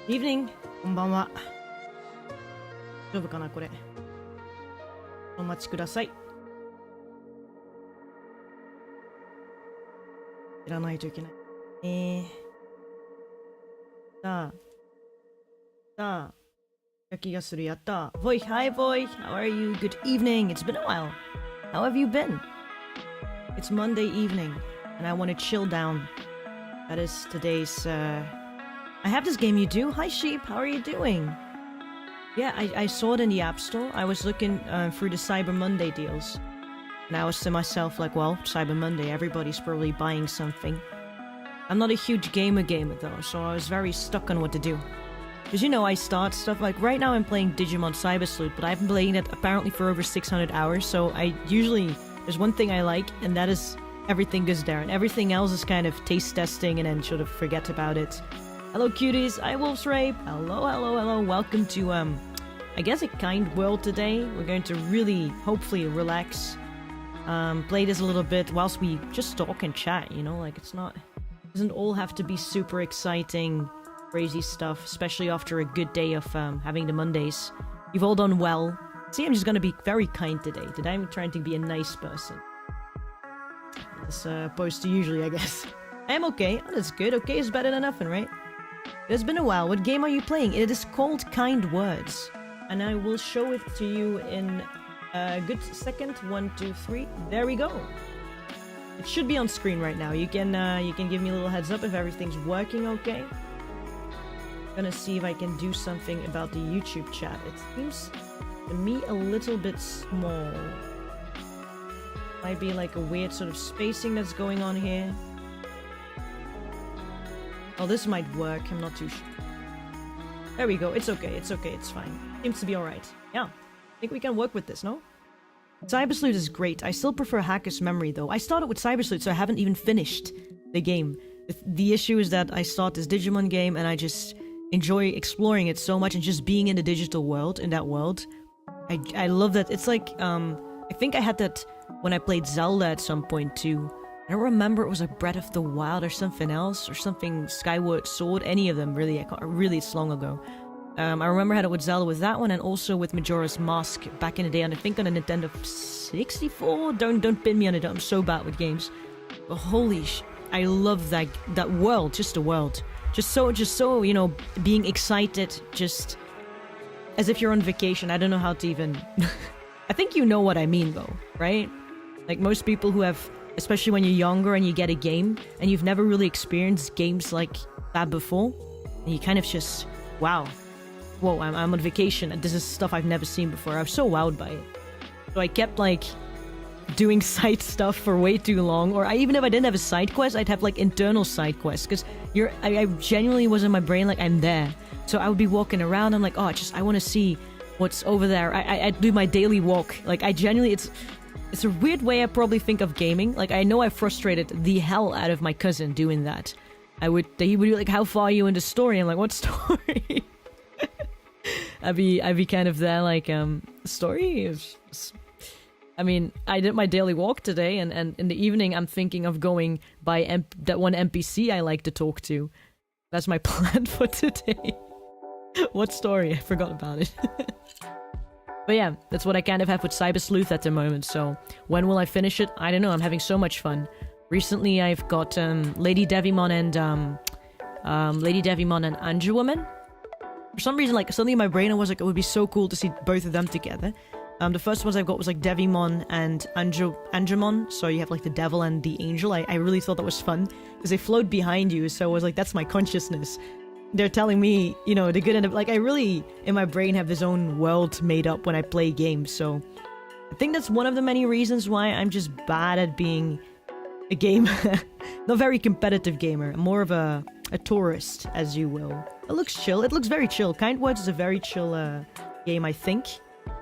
Evening. こんばんは。大丈夫かなこれ。お待ちください。やらないといけない。さあ、気がする。やった。Boy, hi boy. How are you? Good evening. It's been a while. How have you been? It's Monday evening, and I want to chill down. That is today's, I have this game you do. Hi sheep, how are you doing? Yeah, I saw it in the App Store. I was looking through the Cyber Monday deals. And I was to myself like, well, Cyber Monday, everybody's probably buying something. I'm not a huge gamer though, so I was very stuck on what to do. Because you know, I start stuff like, right now I'm playing Digimon Cyber Sleuth, but I've been playing it apparently for over 600 hours, so I usually, there's one thing I like, and that is everything goes there, and everything else is kind of taste testing and then sort of forget about it. Hello cuties, hi Wolf's Rape, hello, welcome to, I guess a kind world today. We're going to really, hopefully, relax, play this a little bit whilst we just talk and chat, you know, like doesn't all have to be super exciting, crazy stuff, especially after a good day of having the Mondays. You've all done well. See, I'm just gonna be very kind today. Today I'm trying to be a nice person. As opposed to usually, I guess. I am okay. Oh, that's good. Okay is better than nothing, right? It's been a while. What game are you playing? It is called Kind Words. And I will show it to you in a good second. 1, 2, 3. There we go. It should be on screen right now. You can give me a little heads up if everything's working okay. Gonna see if I can do something about the YouTube chat. It seems to me a little bit small. Might be like a weird sort of spacing that's going on here. Oh, this might work. I'm not too sure. There we go. It's okay. It's okay. It's fine. Seems to be alright. Yeah. I think we can work with this, no? Cyber Sleuth is great. I still prefer Hacker's Memory, though. I started with Cyber Sleuth, so I haven't even finished the game. The issue is that I start this Digimon game, and I just enjoy exploring it so much and just being in the digital world, in that world. I love that. It's like, I think I had that when I played Zelda at some point, too. I don't remember, it was like Breath of the Wild or something else, or something Skyward Sword, any of them, really. Really, it's long ago. I remember I had it with Zelda with that one, and also with Majora's Mask back in the day, and I think on a Nintendo 64? Don't pin me on it, I'm so bad with games. But holy I love that world, just the world. Just so, you know, being excited, just as if you're on vacation. I don't know how to even... I think you know what I mean, though, right? Like most people who have, especially when you're younger and you get a game, and you've never really experienced games like that before, and you kind of just, wow. Whoa, I'm on vacation, and this is stuff I've never seen before. I was so wowed by it. So I kept, like, doing side stuff for way too long, or even if I didn't have a side quest, I'd have, like, internal side quests, because I genuinely was in my brain like, I'm there. So I would be walking around, I'm like, oh, I want to see what's over there. I do my daily walk. Like, I genuinely, it's a weird way I probably think of gaming. Like, I know I frustrated the hell out of my cousin doing that. He would be like, how far are you in the story? I'm like, what story? I'd be kind of there, like, story is... I mean, I did my daily walk today, and in the evening I'm thinking of going by that one NPC I like to talk to. That's my plan for today. What story? I forgot about it. But yeah, that's what I kind of have with Cyber Sleuth at the moment, so when will I finish it? I don't know, I'm having so much fun. Recently I've got Lady Devimon and Anja Woman. For some reason, like, suddenly in my brain I was like, it would be so cool to see both of them together. The first ones I've got was like Devimon and Angemon, so you have like the devil and the angel. I really thought that was fun, because they float behind you, so I was like, that's my consciousness. They're telling me, you know, the good end of, like, I really, in my brain, have this own world made up when I play games, so I think that's one of the many reasons why I'm just bad at being a gamer. Not very competitive gamer, I'm more of a tourist, as you will. It looks chill, it looks very chill. Kind Words is a very chill game, I think.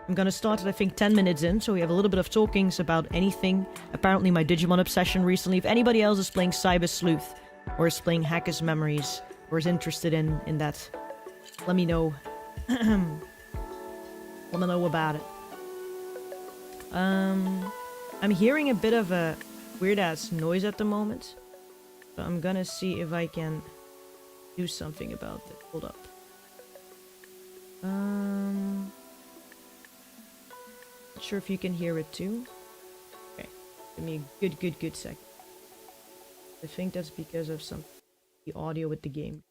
I'm gonna start it, I think, 10 minutes in, so we have a little bit of talkings about anything. Apparently my Digimon obsession recently. If anybody else is playing Cyber Sleuth, or is playing Hacker's Memories, or is interested in that, let me know. Wanna know about it. I'm hearing a bit of a weird-ass noise at the moment. So I'm gonna see if I can do something about it. Hold up. Not sure if you can hear it too. Okay, give me a good second. I think that's because of the audio with the game.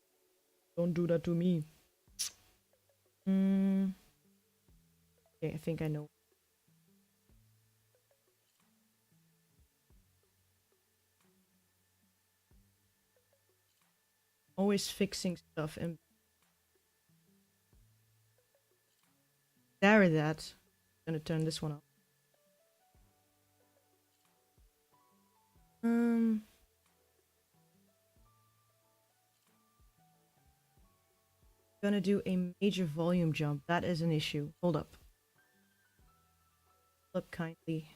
Don't do that to me. Okay, I think I know. Always fixing stuff and there that. I'm gonna turn this one off. Gonna do a major volume jump. That is an issue. Hold up. Look kindly.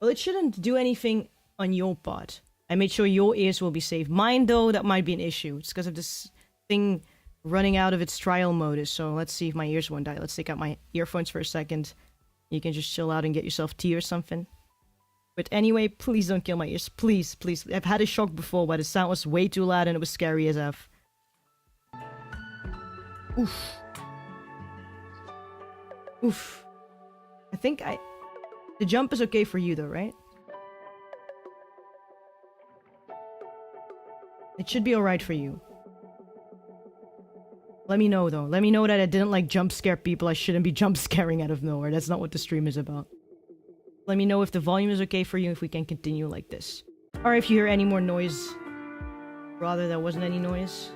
Well, it shouldn't do anything on your part. I made sure your ears will be safe. Mine, though, that might be an issue. It's because of this thing running out of its trial mode. So let's see if my ears won't die. Let's take out my earphones for a second. You can just chill out and get yourself tea or something. But anyway, please don't kill my ears. Please, please. I've had a shock before where the sound was way too loud and it was scary as F. Oof. Oof. I think the jump is okay for you though, right? It should be alright for you. Let me know though. Let me know that I didn't like jump scare people. I shouldn't be jump scaring out of nowhere. That's not what the stream is about. Let me know if the volume is okay for you, if we can continue like this. Or if you hear any more noise. Rather, there wasn't any noise.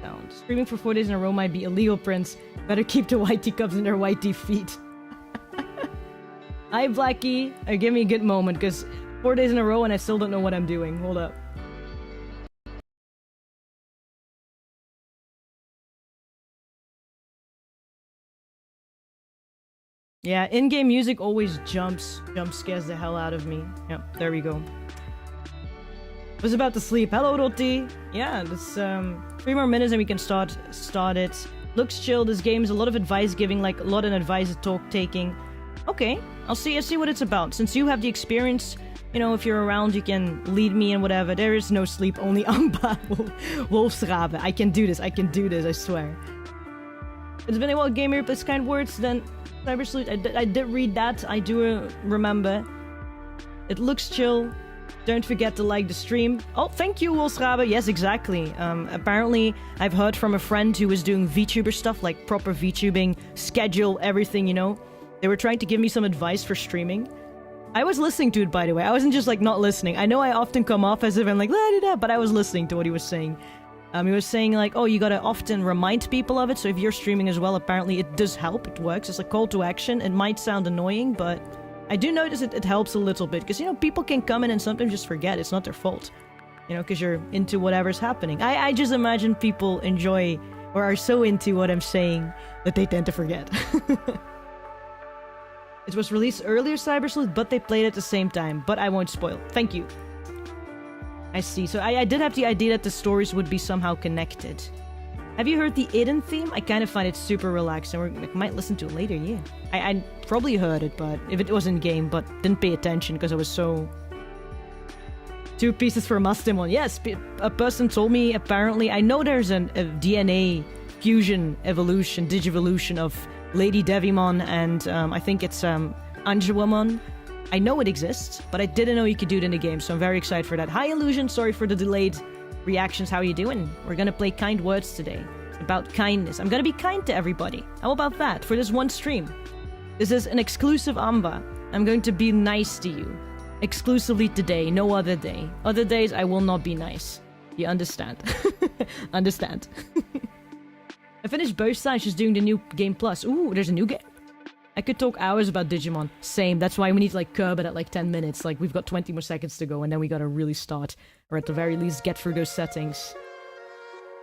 Sound. Streaming for 4 days in a row might be illegal, Prince. Better keep the white teacups in their white tea feet. Hi, Blackie. Give me a good moment, because 4 days in a row and I still don't know what I'm doing. Hold up. Yeah, in-game music always jump scares the hell out of me. Yep, there we go. Was about to sleep. Hello, Roti. Yeah, this 3 more minutes and we can start it. Looks chill. This game is a lot of advice giving, like a lot of advice talk taking. Okay, I'll see what it's about. Since you have the experience, you know, if you're around, you can lead me and whatever. There is no sleep, only Anba. Wolfsrabe. I can do this. I swear. It's been a while, gamer. Please kind words. Then Cyber Salute. I did read that. I do remember. It looks chill. Don't forget to like the stream. Oh, thank you, Wolfsrabe. Yes, exactly. Apparently, I've heard from a friend who was doing VTuber stuff, like proper VTubing, schedule, everything, you know. They were trying to give me some advice for streaming. I was listening to it, by the way. I wasn't just, like, not listening. I know I often come off as if I'm like, la-da-da, but I was listening to what he was saying. He was saying, like, oh, you gotta often remind people of it, so if you're streaming as well, apparently it does help. It works. It's a call to action. It might sound annoying, but I do notice it helps a little bit, because, you know, people can come in and sometimes just forget. It's not their fault, you know, because you're into whatever's happening. I just imagine people enjoy or are so into what I'm saying that they tend to forget. It was released earlier, Cyber Sleuth, but they played at the same time. But I won't spoil. Thank you. I see. So I did have the idea that the stories would be somehow connected. Have you heard the Eden theme? I kind of find it super relaxing. We might listen to it later, yeah. I probably heard it, but if it was in game, but didn't pay attention because I was so... 2 pieces for Mustimon. Yes, a person told me, apparently, I know there's a DNA fusion evolution, digivolution of Lady Devimon and I think it's Anjawamon. I know it exists, but I didn't know you could do it in the game, so I'm very excited for that. Hi, Illusion. Sorry for the delayed reactions. How are you doing? We're gonna play Kind Words today. About kindness. I'm gonna be kind to everybody. How about that? For this one stream. This is an exclusive Anba. I'm going to be nice to you. Exclusively today, no other day. Other days, I will not be nice. You understand? Understand. I finished both sides, just doing the new game plus. Ooh, there's a new game. I could talk hours about Digimon. Same. That's why we need to like curb it at like 10 minutes. Like we've got 20 more seconds to go and then we gotta really start. Or at the very least get through those settings.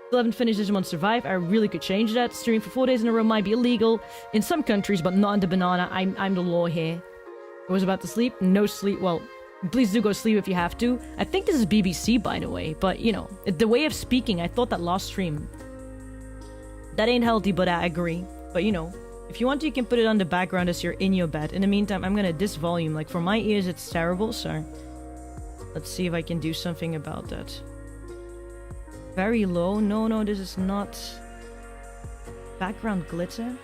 Still haven't finished Digimon Survive. I really could change that. Streaming for 4 days in a row might be illegal in some countries, but not in the banana. I'm the law here. I was about to sleep. No sleep. Well, please do go sleep if you have to. I think this is BBC, by the way. But, you know, the way of speaking, I thought that last stream. That ain't healthy, but I agree. But, you know, If you want, you can put it on the background as you're in your bed. In the meantime, I'm gonna this volume. Like, for my ears, it's terrible, so... Let's see if I can do something about that. Very low. No, this is not... Background glitter.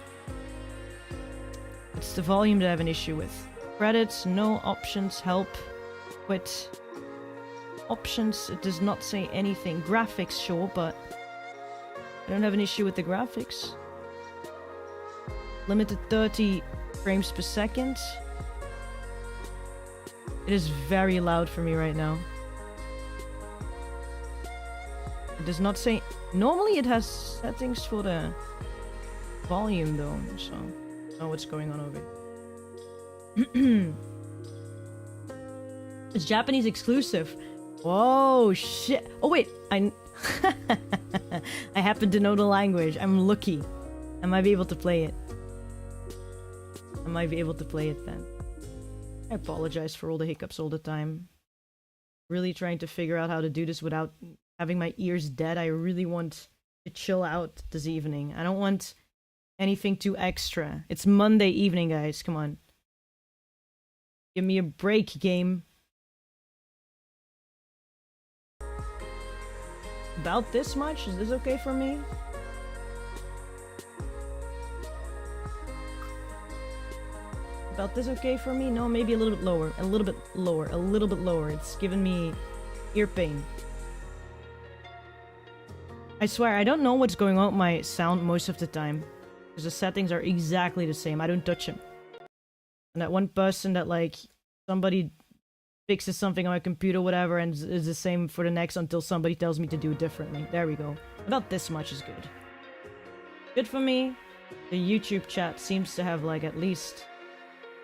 It's the volume that I have an issue with. Credits, no. Options, help. Quit. Options, it does not say anything. Graphics, sure, but... I don't have an issue with the graphics. Limited 30 frames per second. It is very loud for me right now. It does not say... Normally it has settings for the volume though, so... I don't know what's going on over here. It's Japanese exclusive. Whoa, shit. Oh wait, I happen to know the language. I'm lucky. I might be able to play it. I might be able to play it then. I apologize for all the hiccups all the time. Really trying to figure out how to do this without having my ears dead. I really want to chill out this evening. I don't want anything too extra. It's Monday evening, guys. Come on. Give me a break, game. About this much? Is this okay for me? About this okay for me? No, maybe a little bit lower. A little bit lower. A little bit lower. It's giving me ear pain. I swear, I don't know what's going on with my sound most of the time. Because the settings are exactly the same. I don't touch them. And that one person that, like, somebody fixes something on my computer, whatever, and is the same for the next until somebody tells me to do it differently. There we go. About this much is good. Good for me. The YouTube chat seems to have, like, at least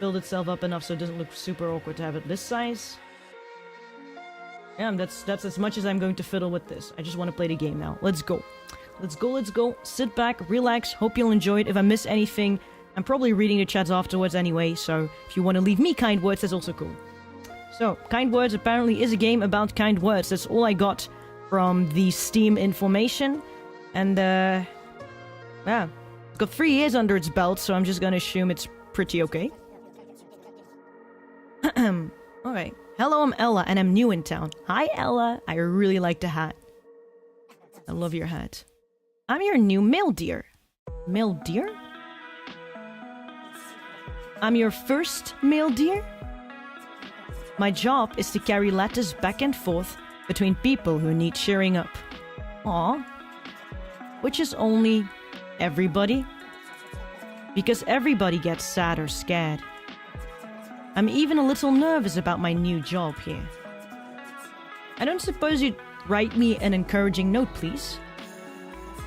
build itself up enough so it doesn't look super awkward to have it this size. Yeah, that's as much as I'm going to fiddle with this. I just want to play the game now. Let's go. Let's go, let's go. Sit back, relax. Hope you'll enjoy it. If I miss anything, I'm probably reading the chats afterwards anyway, so if you want to leave me kind words, that's also cool. So, Kind Words apparently is a game about kind words. That's all I got from the Steam information. And, yeah. It's got 3 years under its belt, so I'm just gonna assume it's pretty okay. Alright. Hello, I'm Ella, and I'm new in town. Hi, Ella. I really like the hat. I love your hat. I'm your new male deer. Male deer? I'm your first male deer? My job is to carry letters back and forth between people who need cheering up. Aw. Which is only everybody. Because everybody gets sad or scared. I'm even a little nervous about my new job here. I don't suppose you'd write me an encouraging note, please?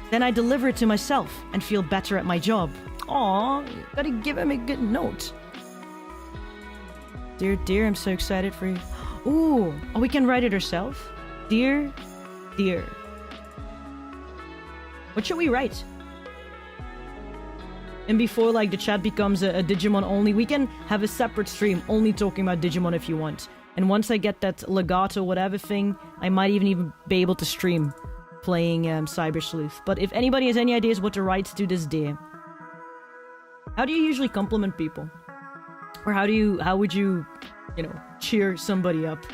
Then I deliver it to myself and feel better at my job. Aw, gotta give him a good note. Dear, dear, I'm so excited for you. Ooh, oh, we can write it ourselves. Dear, dear. What should we write? And before, like, the chat becomes a Digimon only, we can have a separate stream only talking about Digimon if you want. And once I get that legato whatever thing, I might even be able to stream playing Cyber Sleuth. But if anybody has any ideas what to write to this day, how do you usually compliment people? Or how would you, cheer somebody up?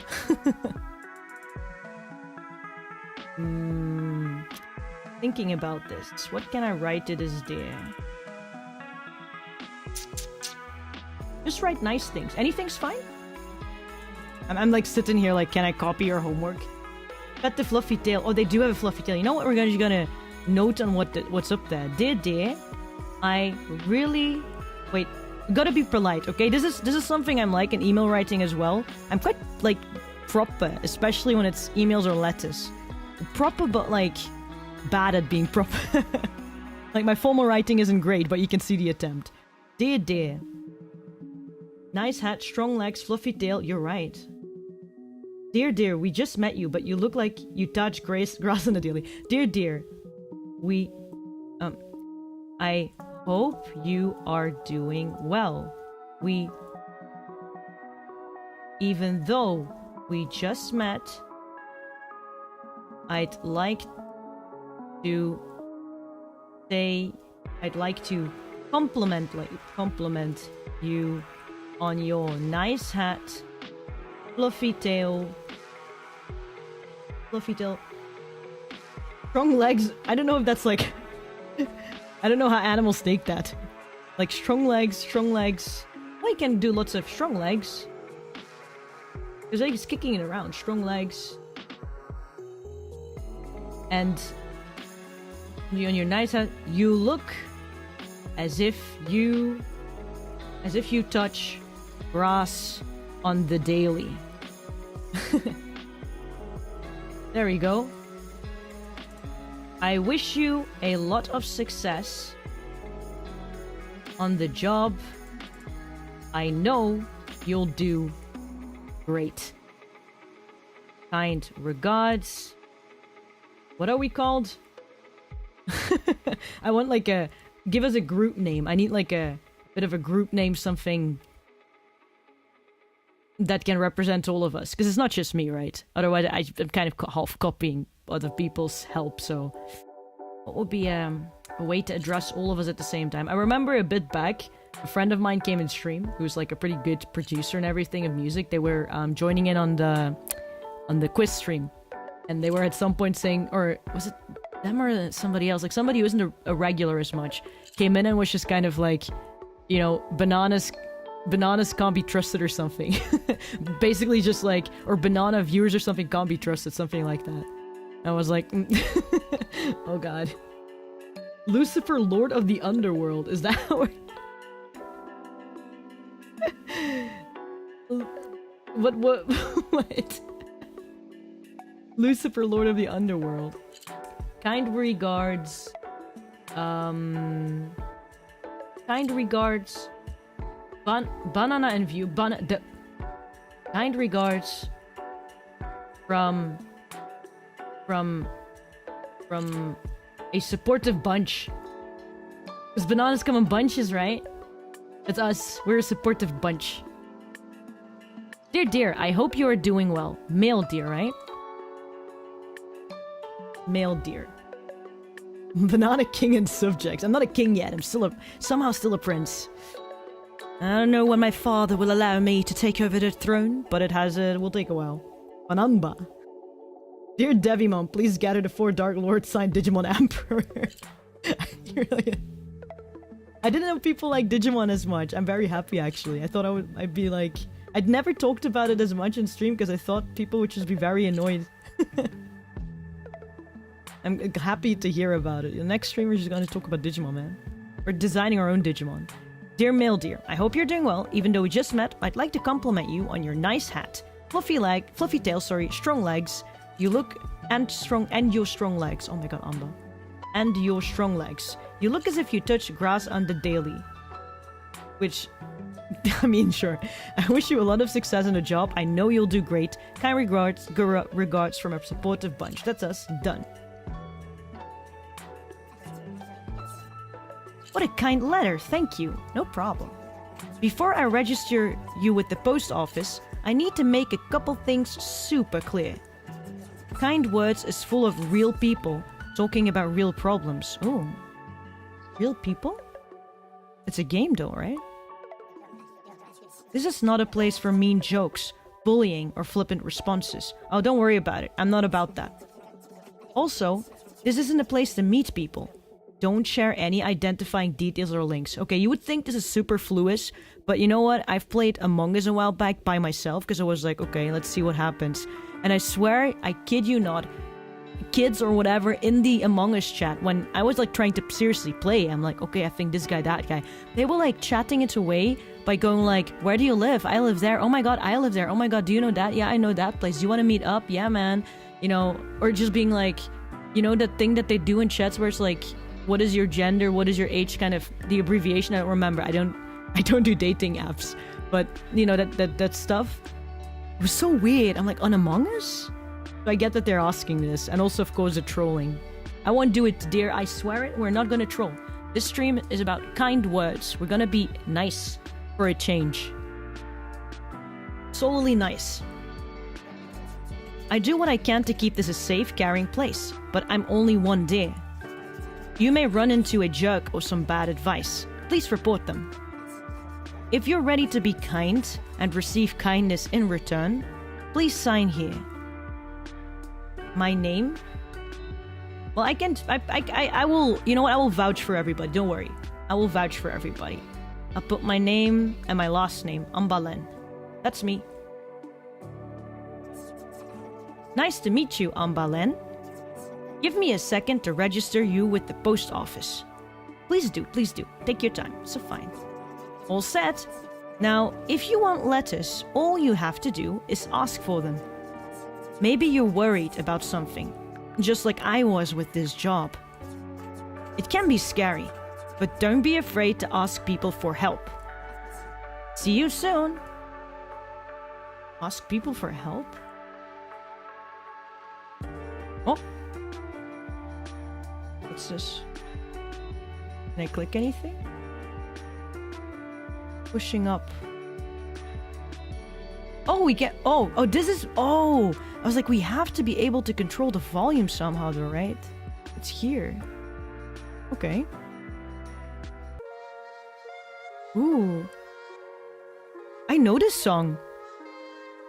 Thinking about this, what can I write to this day? Just write nice things. Anything's fine. I'm like sitting here like, can I copy your homework? Pet the fluffy tail. Oh, they do have a fluffy tail. You know what? We're gonna note on what's up there. Dear, I really... Wait, gotta be polite, okay? This is something I'm like in email writing as well. I'm quite, like, proper, especially when it's emails or letters. Proper, but, like, bad at being proper. Like, my formal writing isn't great, but you can see the attempt. Dear. Nice hat, strong legs, fluffy tail. You're right. Dear, we just met you, but you look like you touch grass on the daily. Dear, I hope you are doing well. Even though we just met, I'd like to compliment you on your nice hat, fluffy tail, strong legs. I don't know if that's like I don't know how animals take that. Like strong legs. Well, you can do lots of strong legs. Because like he's kicking it around. Strong legs. And you on your nice hat, you look as if you touch grass on the daily. There we go. I wish you a lot of success on the job. I know you'll do great. Kind regards. What are we called? I want like a... Give us a group name. I need like a bit of a group name, something that can represent all of us. Because it's not just me, right? Otherwise, I'm kind of half copying other people's help, so... What would be a way to address all of us at the same time? I remember a bit back, a friend of mine came in stream, who's like a pretty good producer and everything of music. They were joining in on the quiz stream. And they were at some point saying, or was it them or somebody else? Like somebody who isn't a regular as much came in and was just kind of like, you know, bananas can't be trusted or something. Basically just like, or banana viewers or something can't be trusted, something like that. I was like, oh god. Lucifer, Lord of the Underworld, is that how what? Lucifer, Lord of the Underworld. Kind regards. Kind regards. Banana and View. Kind regards. From a supportive bunch. Because bananas come in bunches, right? It's us. We're a supportive bunch. Dear, I hope you are doing well. Male dear, right? Male deer. Banana king and subjects. I'm not a king yet. I'm somehow still a prince. I don't know when my father will allow me to take over the throne, but it will take a while. Anba. Dear Devimon, please gather the 4 Dark Lords signed Digimon Emperor. I didn't know people like Digimon as much. I'm very happy actually. I thought I'd be like... I'd never talked about it as much in stream because I thought people would just be very annoyed. I'm happy to hear about it. The next streamer is going to talk about Digimon, man. We're designing our own Digimon. Dear Male Deer, I hope you're doing well. Even though we just met, I'd like to compliment you on your nice hat. Fluffy tail, strong legs. You look and your strong legs. Oh my god, Anba. And your strong legs. You look as if you touch grass on the daily. Which, I mean, sure. I wish you a lot of success in the job. I know you'll do great. Kind regards from a supportive bunch. That's us. Done. What a kind letter, thank you. No problem. Before I register you with the post office, I need to make a couple things super clear. Kind Words is full of real people talking about real problems. Oh. Real people? It's a game though, right? This is not a place for mean jokes, bullying, or flippant responses. Oh, don't worry about it. I'm not about that. Also, this isn't a place to meet people. Don't share any identifying details or links. Okay, you would think this is superfluous, but you know what? I've played Among Us a while back by myself because I was like, okay, let's see what happens. And I swear, I kid you not, kids or whatever in the Among Us chat, when I was like trying to seriously play, I'm like, okay, I think this guy, that guy. They were like chatting it away by going like, where do you live? I live there. Oh my god, I live there. Oh my god, do you know that? Yeah, I know that place. Do you want to meet up? Yeah, man. You know, or just being like, you know, that thing that they do in chats where it's like, what is your gender? What is your age? Kind of the abbreviation. I don't remember. I don't do dating apps, but you know that stuff. It was so weird. I'm like, on Among Us? So I get that they're asking this, and also of course the trolling. I won't do it, dear. I swear it. We're not gonna troll. This stream is about kind words. We're gonna be nice for a change. Solely nice. I do what I can to keep this a safe, caring place, but I'm only one dear. You may run into a jerk or some bad advice. please report them. If you're ready to be kind and receive kindness in return, please sign here. My name? Well, I will, you know what, I will vouch for everybody, don't worry. I will vouch for everybody. I'll put my name and my last name, Anba. That's me. Nice to meet you, Anba. Give me a second to register you with the post office. Please do. Take your time, so fine. All set. Now, if you want letters, all you have to do is ask for them. Maybe you're worried about something, just like I was with this job. It can be scary, but don't be afraid to ask people for help. See you soon. Ask people for help? Oh. What's this? Can I click anything? Pushing up. Oh, we get... Oh, this is... Oh! I was like, we have to be able to control the volume somehow though, right? It's here. Okay. Ooh. I know this song.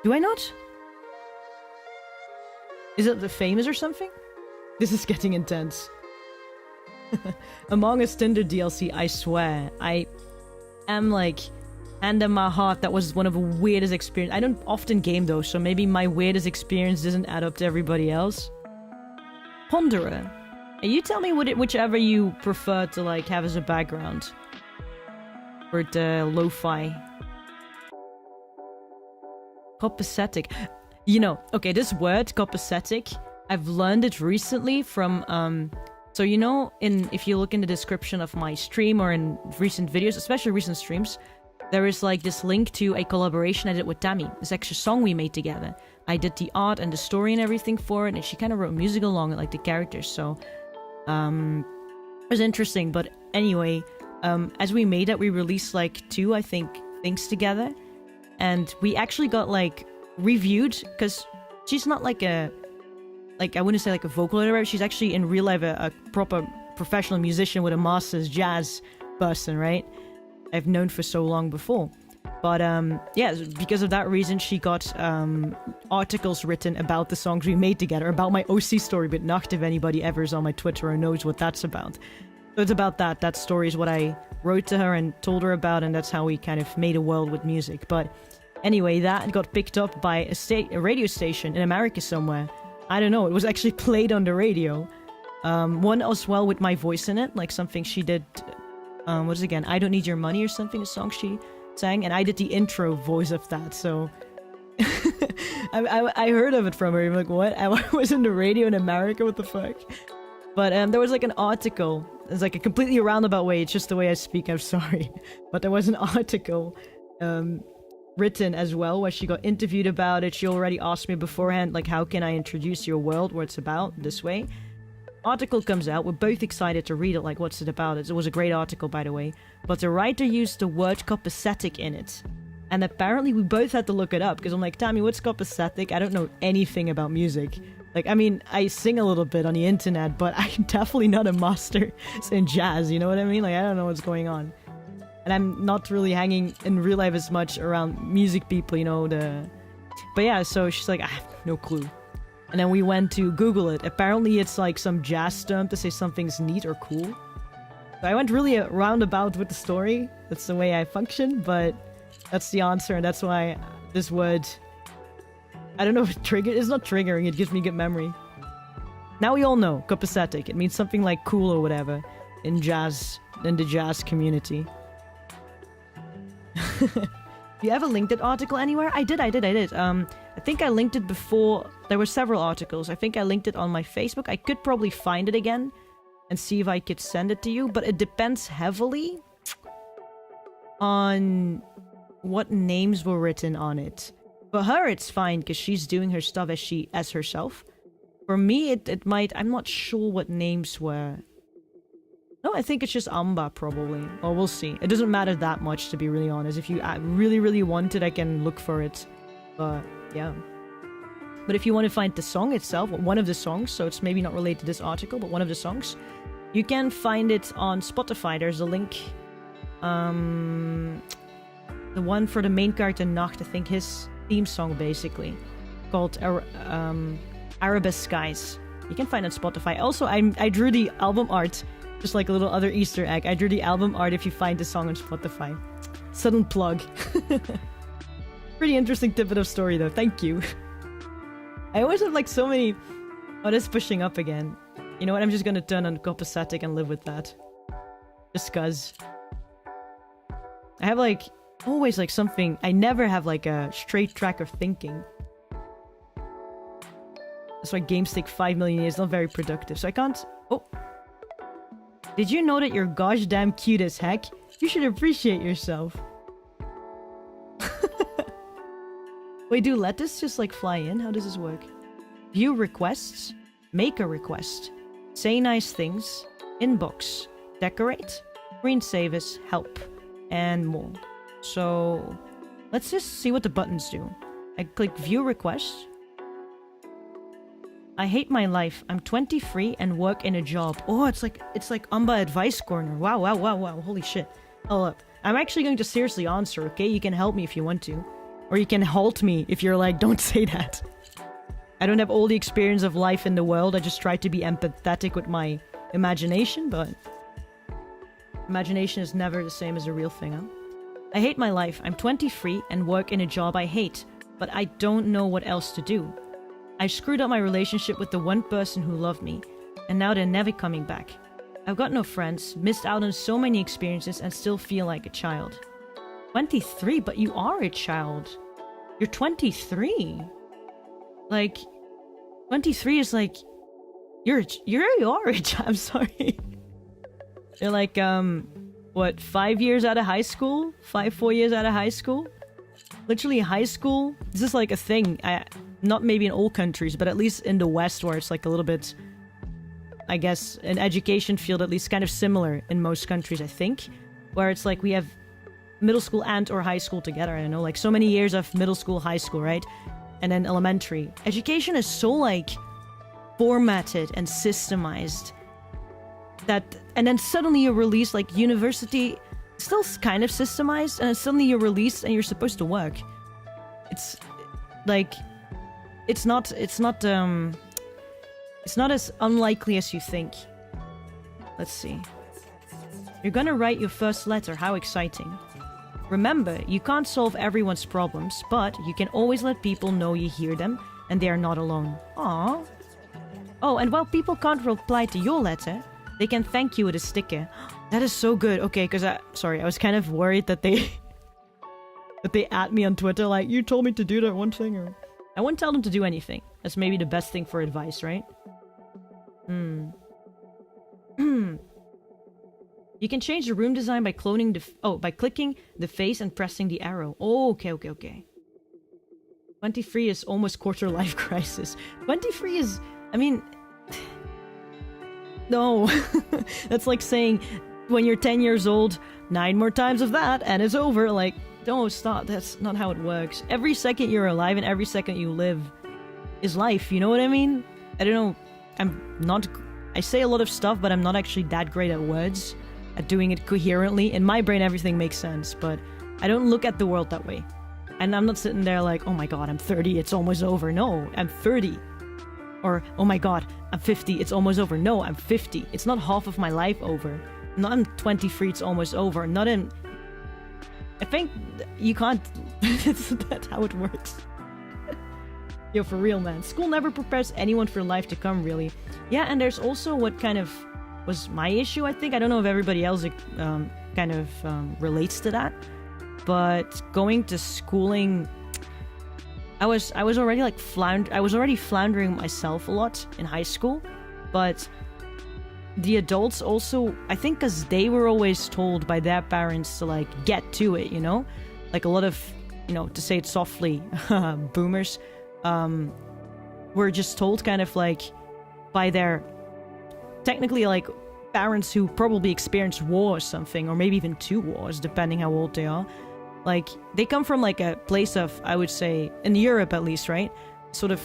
Do I not? Is it the famous or something? This is getting intense. Among Us Tinder DLC, I swear. I am like... hand in my heart, that was one of the weirdest experiences. I don't often game though, so maybe my weirdest experience doesn't add up to everybody else. Ponderer. You tell me whichever you prefer to like have as a background. Or the lo-fi. Copacetic. You know, okay, this word, copacetic, I've learned it recently from, so you know, if you look in the description of my stream or in recent videos, especially recent streams, there is like this link to a collaboration I did with Tammy. This extra song we made together. I did the art and the story and everything for it, and she kind of wrote music along it, like the characters, so... it was interesting, but anyway, as we made it, we released like 2, I think, things together. And we actually got like reviewed, because she's not like a... like, I wouldn't say like a vocaloid, right? She's actually in real life a proper professional musician with a master's jazz person, right? I've known for so long before. But yeah, because of that reason, she got articles written about the songs we made together, about my OC story, but not if anybody ever is on my Twitter or knows what that's about. So it's about that. That story is what I wrote to her and told her about, and that's how we kind of made a world with music. But anyway, that got picked up by a radio station in America somewhere. I don't know, it was actually played on the radio. One as well with my voice in it, like something she did... what is it again? I Don't Need Your Money or something, a song she sang, and I did the intro voice of that, so... I heard of it from her, I'm like, what? I was in the radio in America, what the fuck? But there was like an article, it's like a completely roundabout way, it's just the way I speak, I'm sorry. But there was an article written as well, where she got interviewed about it. She already asked me beforehand, like, how can I introduce your world, what it's about, this way. Article comes out, we're both excited to read it, like what's it about. It was a great article, by the way, but the writer used the word copacetic in it, and apparently we both had to look it up, because I'm like, Tammy, what's copacetic? I don't know anything about music. Like, I mean, I sing a little bit on the internet, but I'm definitely not a master in jazz, you know what I mean? Like, I don't know what's going on, and I'm not really hanging in real life as much around music people, you know, but yeah, so she's like, I have no clue. And then we went to Google it. Apparently it's like some jazz term to say something's neat or cool. So I went really roundabout with the story. That's the way I function, but that's the answer, and that's why this word... I don't know if it's not triggering, it gives me good memory. Now we all know, copacetic. It means something like cool or whatever in the jazz community. You ever linked that article anywhere? I did. I think I linked it before. There were several articles. I think I linked it on my Facebook. I could probably find it again and see if I could send it to you, but it depends heavily on what names were written on it. For her, it's fine because she's doing her stuff as herself. For me, it might... I'm not sure what names were. No, I think it's just Anba, probably. Or we'll see. It doesn't matter that much, to be really honest. If you really, really want it, I can look for it. But, yeah. But if you want to find the song itself, or one of the songs, so it's maybe not related to this article, but one of the songs, you can find it on Spotify. There's a link The one for the main character Nacht, I think his theme song basically, called Arabesque Skies. You can find it on Spotify. Also, I drew the album art, just like a little other Easter egg. I drew the album art if you find the song on Spotify. Sudden plug. Pretty interesting tidbit of story though, thank you. I always have like so many... Oh, that's pushing up again. You know what, I'm just gonna turn on copacetic and live with that. Just cuz. I have like, always like something, I never have like a straight track of thinking. That's why games take 5 million years, not very productive, so I can't... Oh! Did you know that you're gosh damn cute as heck? You should appreciate yourself. Wait, do lettuce just like fly in? How does this work? View requests, make a request, say nice things, inbox, decorate, screensavers, help, and more. So let's just see what the buttons do. I click view request. I hate my life. I'm 23 and work in a job. Oh, it's like Anba advice corner. Wow, wow, wow, wow. Holy shit. Hold up. I'm actually going to seriously answer, okay? You can help me if you want to. Or you can halt me if you're like, don't say that. I don't have all the experience of life in the world. I just try to be empathetic with my imagination, but imagination is never the same as a real thing, huh? I hate my life. I'm 23 and work in a job I hate, but I don't know what else to do. I screwed up my relationship with the one person who loved me, and now they're never coming back. I've got no friends, missed out on so many experiences, and still feel like a child. 23? But you are a child. You're 23. Like, 23 is like... You are a child, I'm sorry. You're like, what, 5 years out of high school? 4 years out of high school? Literally high school? This is like a thing. Not maybe in all countries, but at least in the West where it's like a little bit, I guess, an education field at least kind of similar in most countries, I think. Where it's like we have middle school and or high school together, I don't know, like so many years of middle school, high school, right? And then elementary. Education is so like formatted and systemized that, and then suddenly you're released, like university, still kind of systemized, and then suddenly you're released and you're supposed to work. It's like... It's not as unlikely as you think. Let's see. You're gonna write your first letter, how exciting. Remember, you can't solve everyone's problems, but you can always let people know you hear them and they are not alone. Aww. Oh, and while people can't reply to your letter, they can thank you with a sticker. That is so good. Okay, because I was kind of worried that they at me on Twitter like, you told me to do that one thing, or... I wouldn't tell them to do anything. That's maybe the best thing for advice, right? You can change the room design by cloning by clicking the face and pressing the arrow. Oh, okay. 23 is almost quarter life crisis. 23 is... I mean... No. That's like saying, when you're 10 years old, 9 more times of that, and it's over, like... Don't stop. That's not how it works. Every second you're alive and every second you live is life. You know what I mean? I don't know. I say a lot of stuff, but I'm not actually that great at words, at doing it coherently. In my brain, everything makes sense, but I don't look at the world that way. And I'm not sitting there like, oh my god, I'm 30, it's almost over. No, I'm 30. Or, oh my god, I'm 50, it's almost over. No, I'm 50. It's not half of my life over. Not in 23, it's almost over. Not in... I think you can't... That's how it works. Yo, for real, man. School never prepares anyone for life to come, really. Yeah, and there's also what kind of was my issue, I think. I don't know if everybody else kind of relates to that. But going to schooling... I was already like floundering myself a lot in high school. But... the adults also, I think because they were always told by their parents to like get to it, you know? Like a lot of, you know, to say it softly, boomers were just told kind of like by their technically like parents who probably experienced war or something, or maybe even 2 wars, depending how old they are. Like they come from like a place of, I would say, in Europe at least, right? Sort of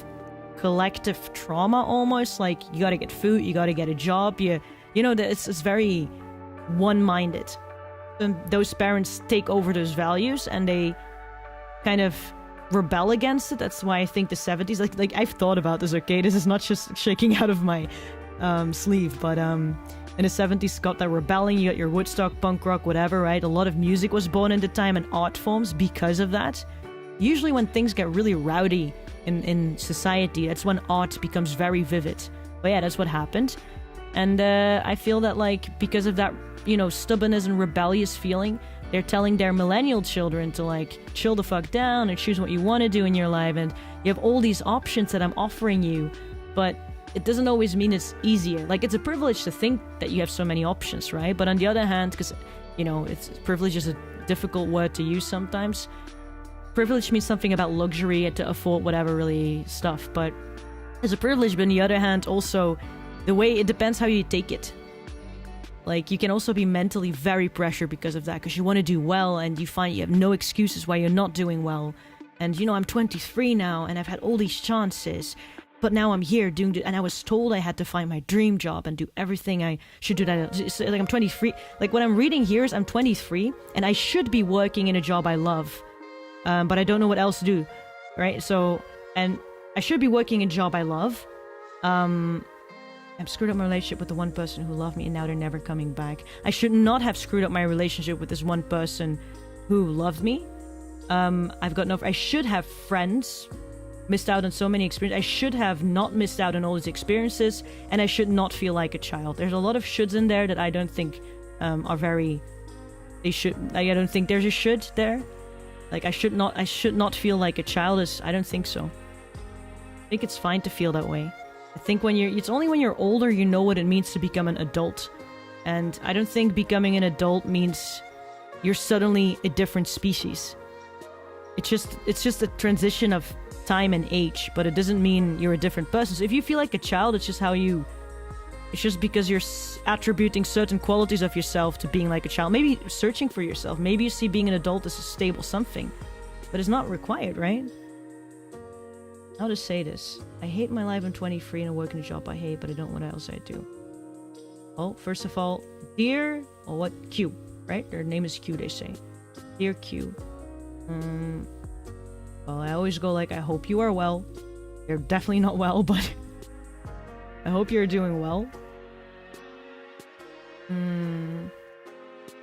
collective trauma almost, like you gotta get food, you gotta get a job, you know, that it's very one-minded. those parents take over those values and they kind of rebel against it. That's why I think the 70s, like I've thought about this, okay? This is not just shaking out of my sleeve, but in the 70s, got that rebelling, you got your Woodstock, punk rock, whatever, right? A lot of music was born in the time and art forms because of that. Usually when things get really rowdy in society, that's when art becomes very vivid. But yeah, that's what happened. And I feel that, like, because of that, you know, stubbornness and rebellious feeling, they're telling their millennial children to, like, chill the fuck down and choose what you want to do in your life. And you have all these options that I'm offering you, but it doesn't always mean it's easier. Like, it's a privilege to think that you have so many options, right? But on the other hand, because, you know, privilege is a difficult word to use sometimes. Privilege means something about luxury to afford whatever really stuff. But it's a privilege, but on the other hand, also, the way it depends how you take it. Like, you can also be mentally very pressured because of that, because you want to do well and you find you have no excuses why you're not doing well. And, you know, I'm 23 now and I've had all these chances, but now I'm here doing it, and I was told I had to find my dream job and do everything I should do. That, like, I'm 23. Like, what I'm reading here is I'm 23 and I should be working in a job I love, but I don't know what else to do, right? So, and I should be working in a job I love. I've screwed up my relationship with the one person who loved me and now they're never coming back. I should not have screwed up my relationship with this one person who loved me. I should have friends, missed out on so many experiences. I should have not missed out on all these experiences, and I should not feel like a child. There's a lot of shoulds in there that I don't think are very... I don't think there's a should there. Like, I should not feel like a child. I don't think so. I think it's fine to feel that way. I think it's only when you're older you know what it means to become an adult. And I don't think becoming an adult means you're suddenly a different species. It's just a transition of time and age, but it doesn't mean you're a different person. So if you feel like a child, it's just because you're attributing certain qualities of yourself to being like a child. Maybe searching for yourself. Maybe you see being an adult as a stable something, but it's not required, right? How to say this? I hate my life. I'm 23 and I work in a job I hate, but I don't know what else I do. Well, first of all, dear, or what? Q, right? Their name is Q, they say. Dear Q. Well, I always go like, I hope you are well. You're definitely not well, but I hope you're doing well.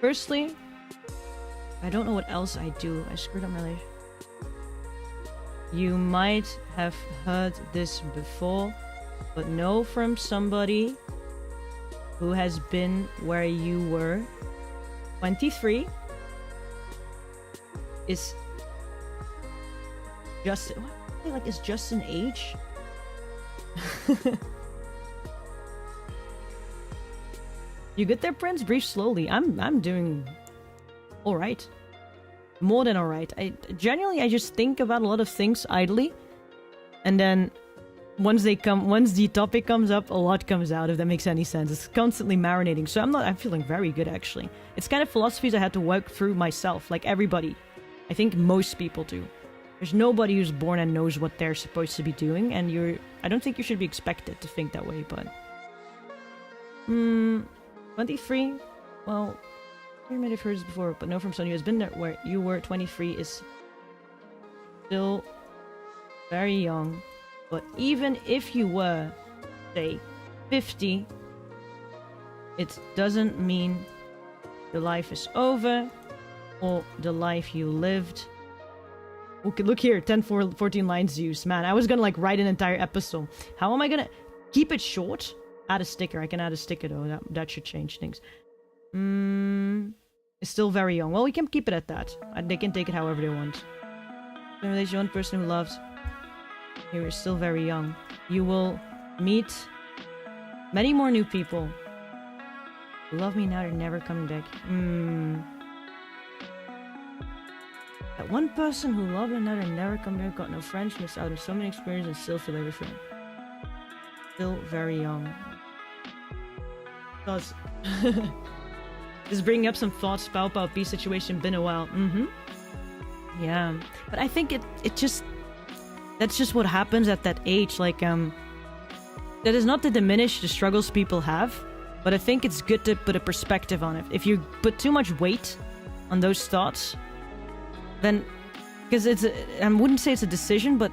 Firstly, I don't know what else I do. I screwed up my relationship. You might have heard this before, but know from somebody who has been where you were. 23 is just... What? I feel like it's just an age? You good there, Prince? Breathe slowly. I'm doing alright. More than alright. I just think about a lot of things idly, and then once the topic comes up, a lot comes out, if that makes any sense. It's constantly marinating. So I'm feeling very good, actually. It's kind of philosophies I had to work through myself, like everybody. I think most people do. There's nobody who's born and knows what they're supposed to be doing, and I don't think you should be expected to think that way, but 23, well, you might have heard this before, but know from someone who has been there where you were. 23 is still very young. But even if you were, say, 50, it doesn't mean the life is over or the life you lived. Okay, look here, 14 lines used. Man, I was gonna like write an entire episode. How am I gonna keep it short? Add a sticker. I can add a sticker though. That should change things. It's still very young. Well, we can keep it at that. They can take it however they want. In relation to one person who loves. You're still very young. You will meet many more new people. Who love me now, they're never coming back. That one person who loved me now, they're never coming back. Got no friends, missed out on so many experiences, and still feel everything. Still very young. Thoughts. Just bringing up some thoughts. Pow pow peace situation. Been a while. Yeah, but I think that's just what happens at that age. Like that is not to diminish the struggles people have, but I think it's good to put a perspective on it. If you put too much weight on those thoughts, then, because I wouldn't say it's a decision, but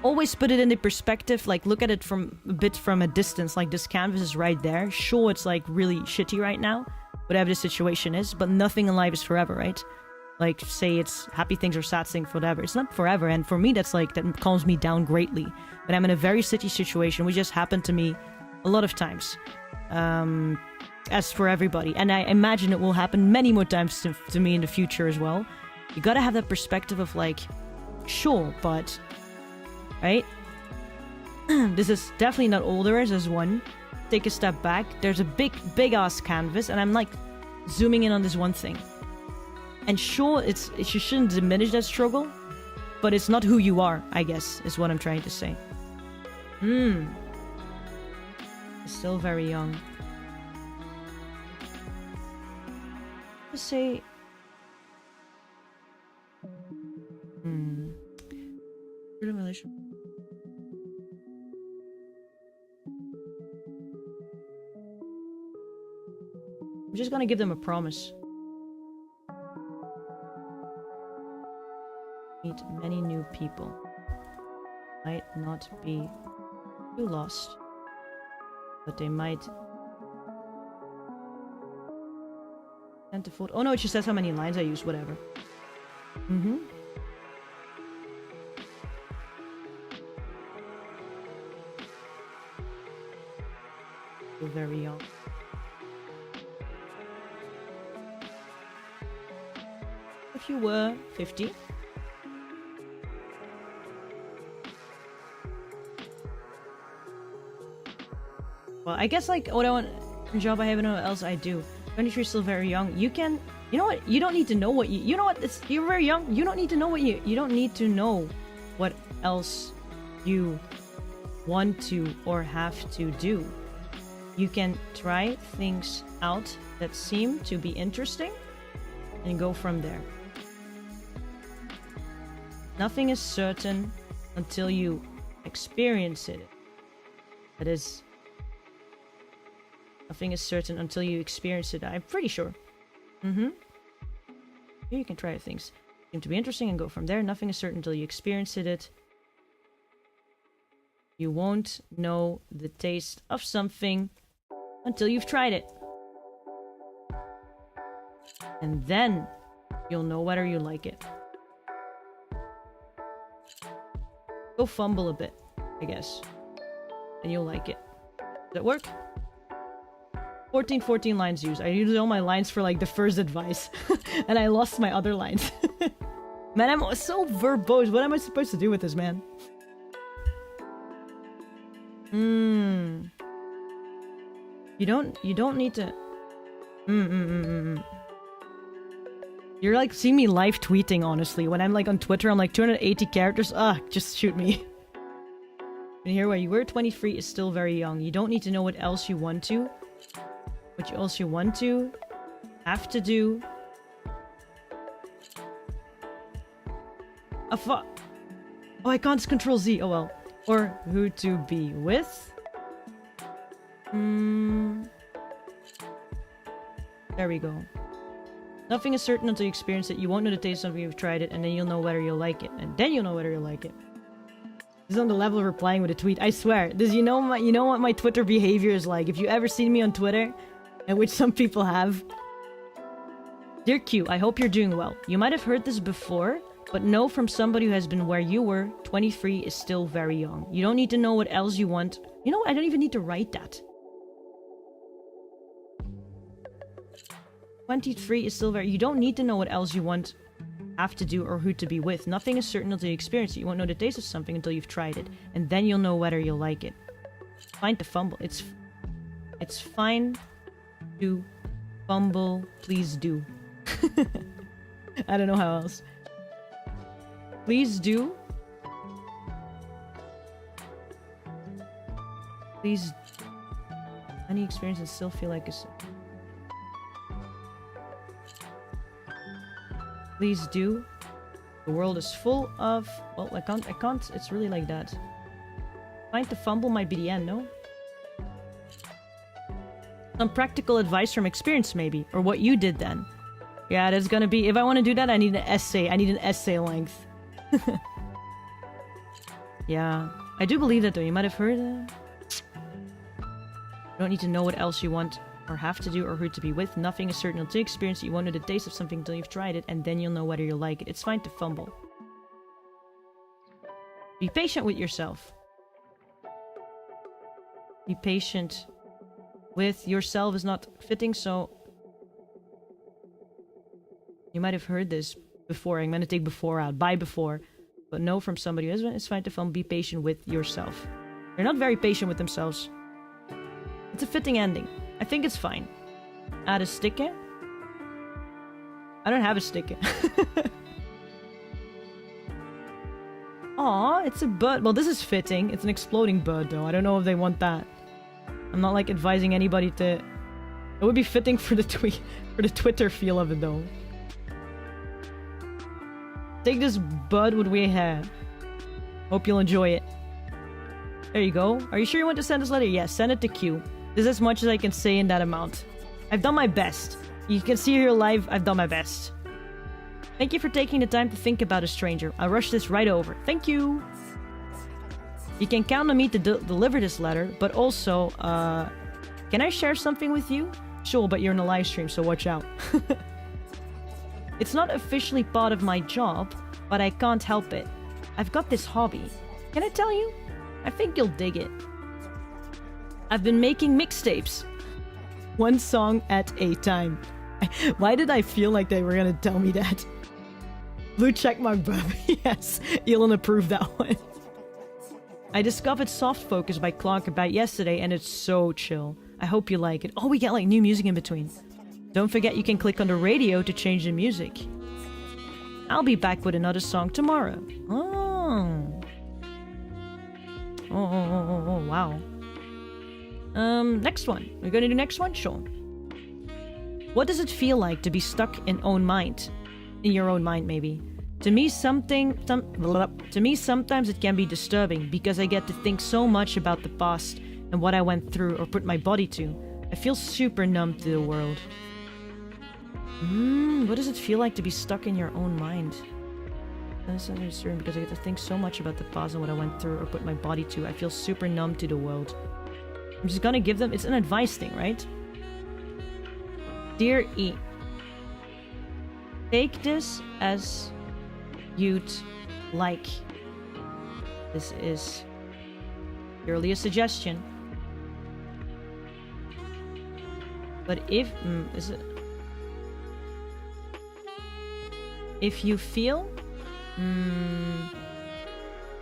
always put it in the perspective, like look at it from a bit from a distance, like this canvas is right there. Sure, it's like really shitty right now, whatever the situation is, but nothing in life is forever, right? Like say it's happy things or sad things, whatever. It's not forever, and for me that's like, that calms me down greatly. But I'm in a very shitty situation, which just happened to me a lot of times. As for everybody, and I imagine it will happen many more times to me in the future as well. You gotta have that perspective of like, sure, but right? This is definitely not all there is as one. Take a step back. There's a big ass canvas, and I'm like zooming in on this one thing. And sure, you shouldn't diminish that struggle, but it's not who you are, I guess, is what I'm trying to say. Still very young. Let's say... Relation. I'm just gonna give them a promise. Meet many new people. Might not be too lost, but they might tend to fold. Oh no, it just says how many lines I use, whatever. Still very young. If you were 50, well, I guess like what I want a job I have, no else I do. 23 is still very young. You can, you know what? You don't need to know what you know what? You're very young. You don't need to know what you don't need to know what else you want to or have to do. You can try things out that seem to be interesting and go from there. Nothing is certain until you experience it. That is, nothing is certain until you experience it. I'm pretty sure. Here you can try things. Seem to be interesting and go from there. Nothing is certain until you experience it. You won't know the taste of something until you've tried it. And then you'll know whether you like it. Go fumble a bit, I guess. And you'll like it. Does that work? 14 lines used. I used all my lines for like the first advice. And I lost my other lines. Man, I'm so verbose. What am I supposed to do with this, man? You don't need to... You're like seeing me live tweeting, honestly. When I'm like on Twitter, I'm like 280 characters. Just shoot me. And here where you were 23 is still very young. You don't need to know what else you want to. What else you want to, have to do. Oh, I can't control Z. Oh well. Or who to be with. There we go. Nothing is certain until you experience it. You won't know the taste until you've tried it, and then you'll know whether you'll like it. And then you'll know whether you'll like it. This is on the level of replying with a tweet. I swear. This, you know what my Twitter behavior is like. If you ever seen me on Twitter, and which some people have. Dear Q, I hope you're doing well. You might have heard this before, but know from somebody who has been where you were, 23 is still very young. You don't need to know what else you want. You know what? I don't even need to write that. 23 is still very... You don't need to know what else you want, have to do, or who to be with. Nothing is certain until you experience it. You won't know the taste of something until you've tried it. And then you'll know whether you'll like it. Fine to fumble. It's fine to fumble. Please do. I don't know how else. Please do. Please... Any experience and still feel like it's... Please do. The world is full of... Well, I can't. It's really like that. Find to fumble might be the end, no? Some practical advice from experience, maybe, or what you did then. Yeah, there's gonna be... If I want to do that, I need an essay. I need an essay length. Yeah, I do believe that, though. You might have heard that. You don't need to know what else you want or have to do or who to be with. Nothing is certain until you experience it. You won't know the taste of something until you've tried it, and then you'll know whether you like it. It's fine to fumble. Be patient with yourself. Be patient with yourself is not fitting, so... You might have heard this before. I'm gonna take before out. By before. But no from somebody. It's fine to fumble. Be patient with yourself. They're not very patient with themselves. It's a fitting ending. I think it's fine. Add a sticker? I don't have a sticker. Aw, it's a bird. Well, this is fitting. It's an exploding bird, though. I don't know if they want that. I'm not, like, advising anybody to... It would be fitting for the Twitter feel of it, though. Take this bud with weird hair. Hope you'll enjoy it. There you go. Are you sure you want to send this letter? Yes, send it to Q. This is as much as I can say in that amount. I've done my best. You can see here live, I've done my best. Thank you for taking the time to think about a stranger. I'll rush this right over. Thank you! You can count on me to deliver this letter, but also, can I share something with you? Sure, but you're in a live stream, so watch out. It's not officially part of my job, but I can't help it. I've got this hobby. Can I tell you? I think you'll dig it. I've been making mixtapes. One song at a time. Why did I feel like they were gonna tell me that? Blue checkmark, bub. Yes, Elon approved that one. I discovered Soft Focus by Clark about yesterday, and it's so chill. I hope you like it. Oh, we get like new music in between. Don't forget you can click on the radio to change the music. I'll be back with another song tomorrow. Oh. Oh, wow. Next one. We're gonna do next one? Sure. What does it feel like to be stuck in own mind? In your own mind, maybe. To me, sometimes it can be disturbing because I get to think so much about the past and what I went through or put my body to. I feel super numb to the world. What does it feel like to be stuck in your own mind? That's disturbing because I get to think so much about the past and what I went through or put my body to. I feel super numb to the world. I'm just gonna give them... It's an advice thing, right? Dear E. Take this as you'd like. This is purely a suggestion. But if... is it... If you feel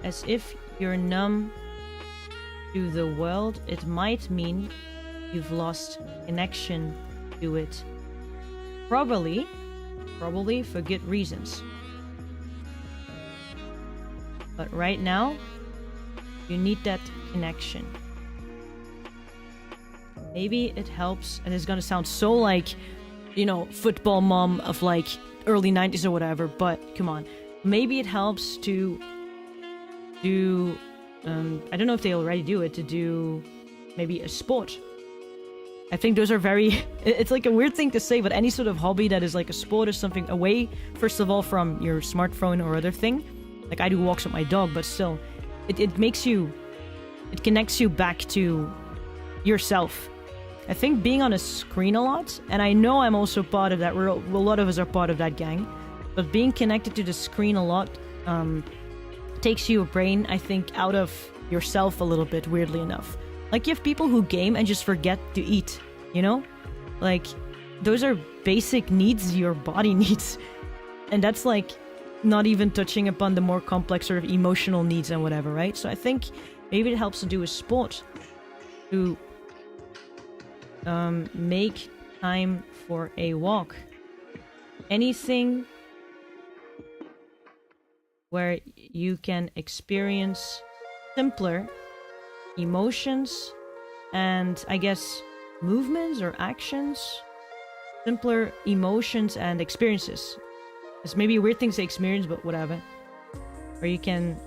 as if you're numb to the world, it might mean you've lost connection to it. Probably for good reasons. But right now, you need that connection. Maybe it helps, and it's gonna sound so like, you know, football mom of like early 90s or whatever, but come on. Maybe it helps to do, I don't know if they already do it, to do maybe a sport. I think those are very, it's like a weird thing to say, but any sort of hobby that is like a sport or something away, first of all, from your smartphone or other thing. Like I do walks with my dog, but still, it makes you, it connects you back to yourself. I think being on a screen a lot, and I know I'm also part of that, a lot of us are part of that gang, but being connected to the screen a lot takes your brain, I think, out of yourself a little bit, weirdly enough. Like you have people who game and just forget to eat, you know? Like, those are basic needs your body needs. And that's like not even touching upon the more complex sort of emotional needs and whatever, right? So I think maybe it helps to do a sport to make time for a walk. Anything where you can experience simpler emotions and, I guess, movements or actions. Simpler emotions and experiences. It's maybe a weird thing to say experience, but whatever. Where you can...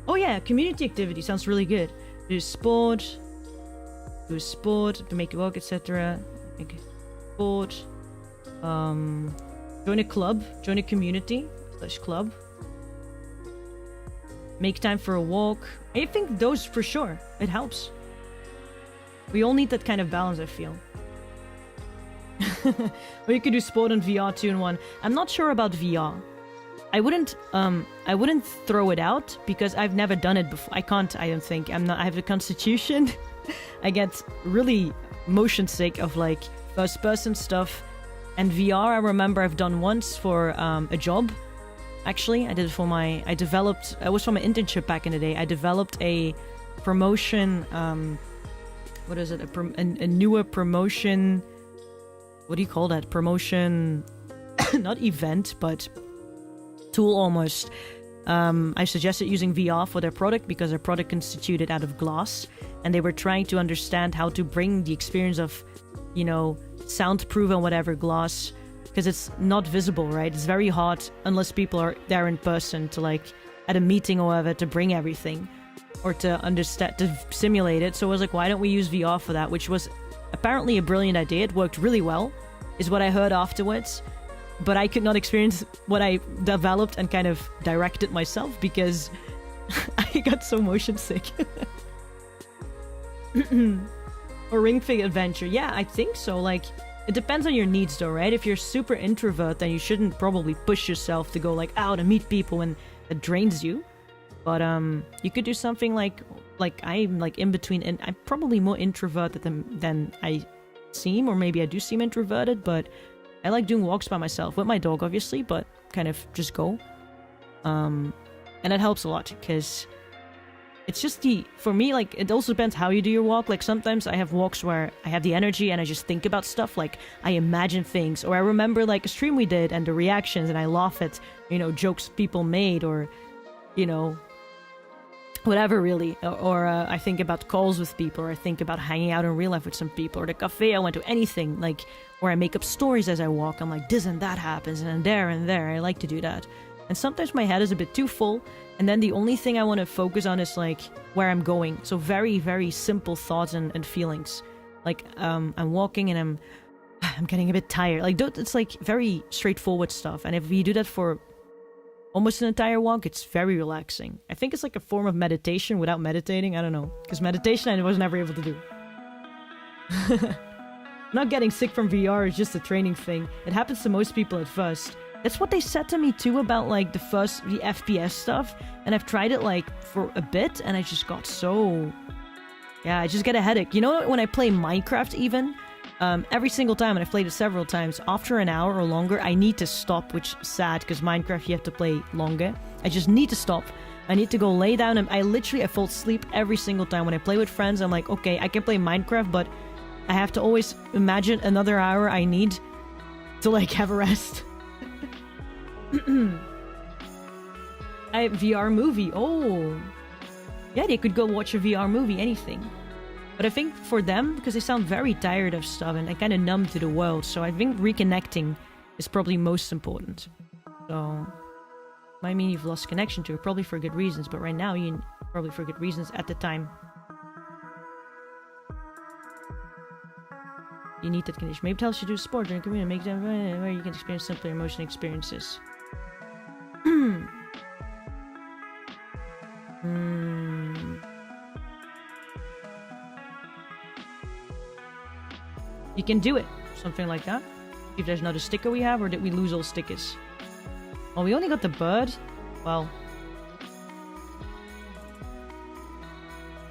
Oh yeah, community activity sounds really good. Do sport, do sport, to make a walk, etc. Make sport. Join a club, join a community / club. Make time for a walk. I think those for sure. It helps. We all need that kind of balance, I feel. Or you could do sport and VR 2-in-1. I'm not sure about VR. I wouldn't throw it out because I've never done it before. I can't, I don't think. I have a constitution. I get really motion sick of like first person stuff. And VR, I remember I've done once for a job. Actually, I did it for it was for my internship back in the day. I developed a promotion, what is it? A newer promotion, what do you call that? Promotion, not event, but tool almost. I suggested using VR for their product because their product constituted out of glass. And they were trying to understand how to bring the experience of, soundproof and whatever glass, because it's not visible, right? It's very hard unless people are there in person to like at a meeting or whatever to bring everything or to understand, to simulate it. So I was like, why don't we use VR for that? Which was apparently a brilliant idea. It worked really well, is what I heard afterwards. But I could not experience what I developed and kind of directed myself because I got so motion sick. Or Ring Fit Adventure. Yeah, I think so. Like, it depends on your needs though, right? If you're super introvert, then you shouldn't probably push yourself to go like out and meet people and it drains you. But you could do something like I'm like in between, and I'm probably more introverted than I seem, or maybe I do seem introverted, but I like doing walks by myself with my dog, obviously, but kind of just go. And it helps a lot because it's just for me, like, it also depends how you do your walk. Like, sometimes I have walks where I have the energy and I just think about stuff. Like, I imagine things. Or I remember, like, a stream we did and the reactions and I laugh at, jokes people made or, whatever, really. Or I think about calls with people, or I think about hanging out in real life with some people, or the cafe I went to, anything. Like, where I make up stories as I walk. I'm like, this and that happens, and then there. I like to do that. And sometimes my head is a bit too full. And then the only thing I want to focus on is like where I'm going. So very, very simple thoughts and feelings. Like I'm walking and I'm getting a bit tired. Like it's like very straightforward stuff. And if you do that for almost an entire walk, it's very relaxing. I think it's like a form of meditation without meditating. I don't know. Because meditation I was never able to do. Not getting sick from VR is just a training thing. It happens to most people at first. That's what they said to me too about like the FPS stuff, and I've tried it like for a bit and I just got I just get a headache. When I play Minecraft even, every single time, and I've played it several times, after an hour or longer I need to stop, which is sad because Minecraft you have to play longer. I just need to stop. I need to go lay down, and I fall asleep every single time. When I play with friends, I'm like, okay, I can play Minecraft, but I have to always imagine another hour I need to like have a rest. VR movie. Oh, yeah, they could go watch a VR movie, anything. But I think for them, because they sound very tired of stuff and kind of numb to the world, so I think reconnecting is probably most important. So, might mean you've lost connection to it, probably for good reasons, but right now you probably for good reasons at the time. You need that condition. Maybe tell us to do sport during community, make them where you can experience simpler emotional experiences. You can do it. Something like that. If there's another sticker we have, or did we lose all stickers? Well, we only got the bird. Well,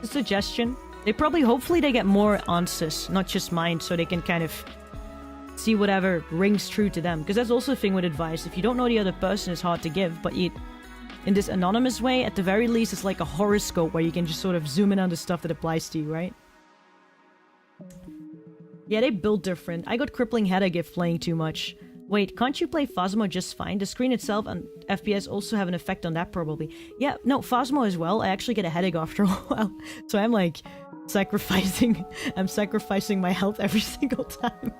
a suggestion. Hopefully they get more answers, not just mine, so they can kind of see whatever rings true to them. Because that's also a thing with advice. If you don't know the other person, it's hard to give, but in this anonymous way, at the very least, it's like a horoscope where you can just sort of zoom in on the stuff that applies to you, right? Yeah, they build different. I got crippling headache if playing too much. Wait, can't you play Phasmo just fine? The screen itself and FPS also have an effect on that, probably. Yeah, no, Phasmo as well. I actually get a headache after a while. So I'm like sacrificing my health every single time.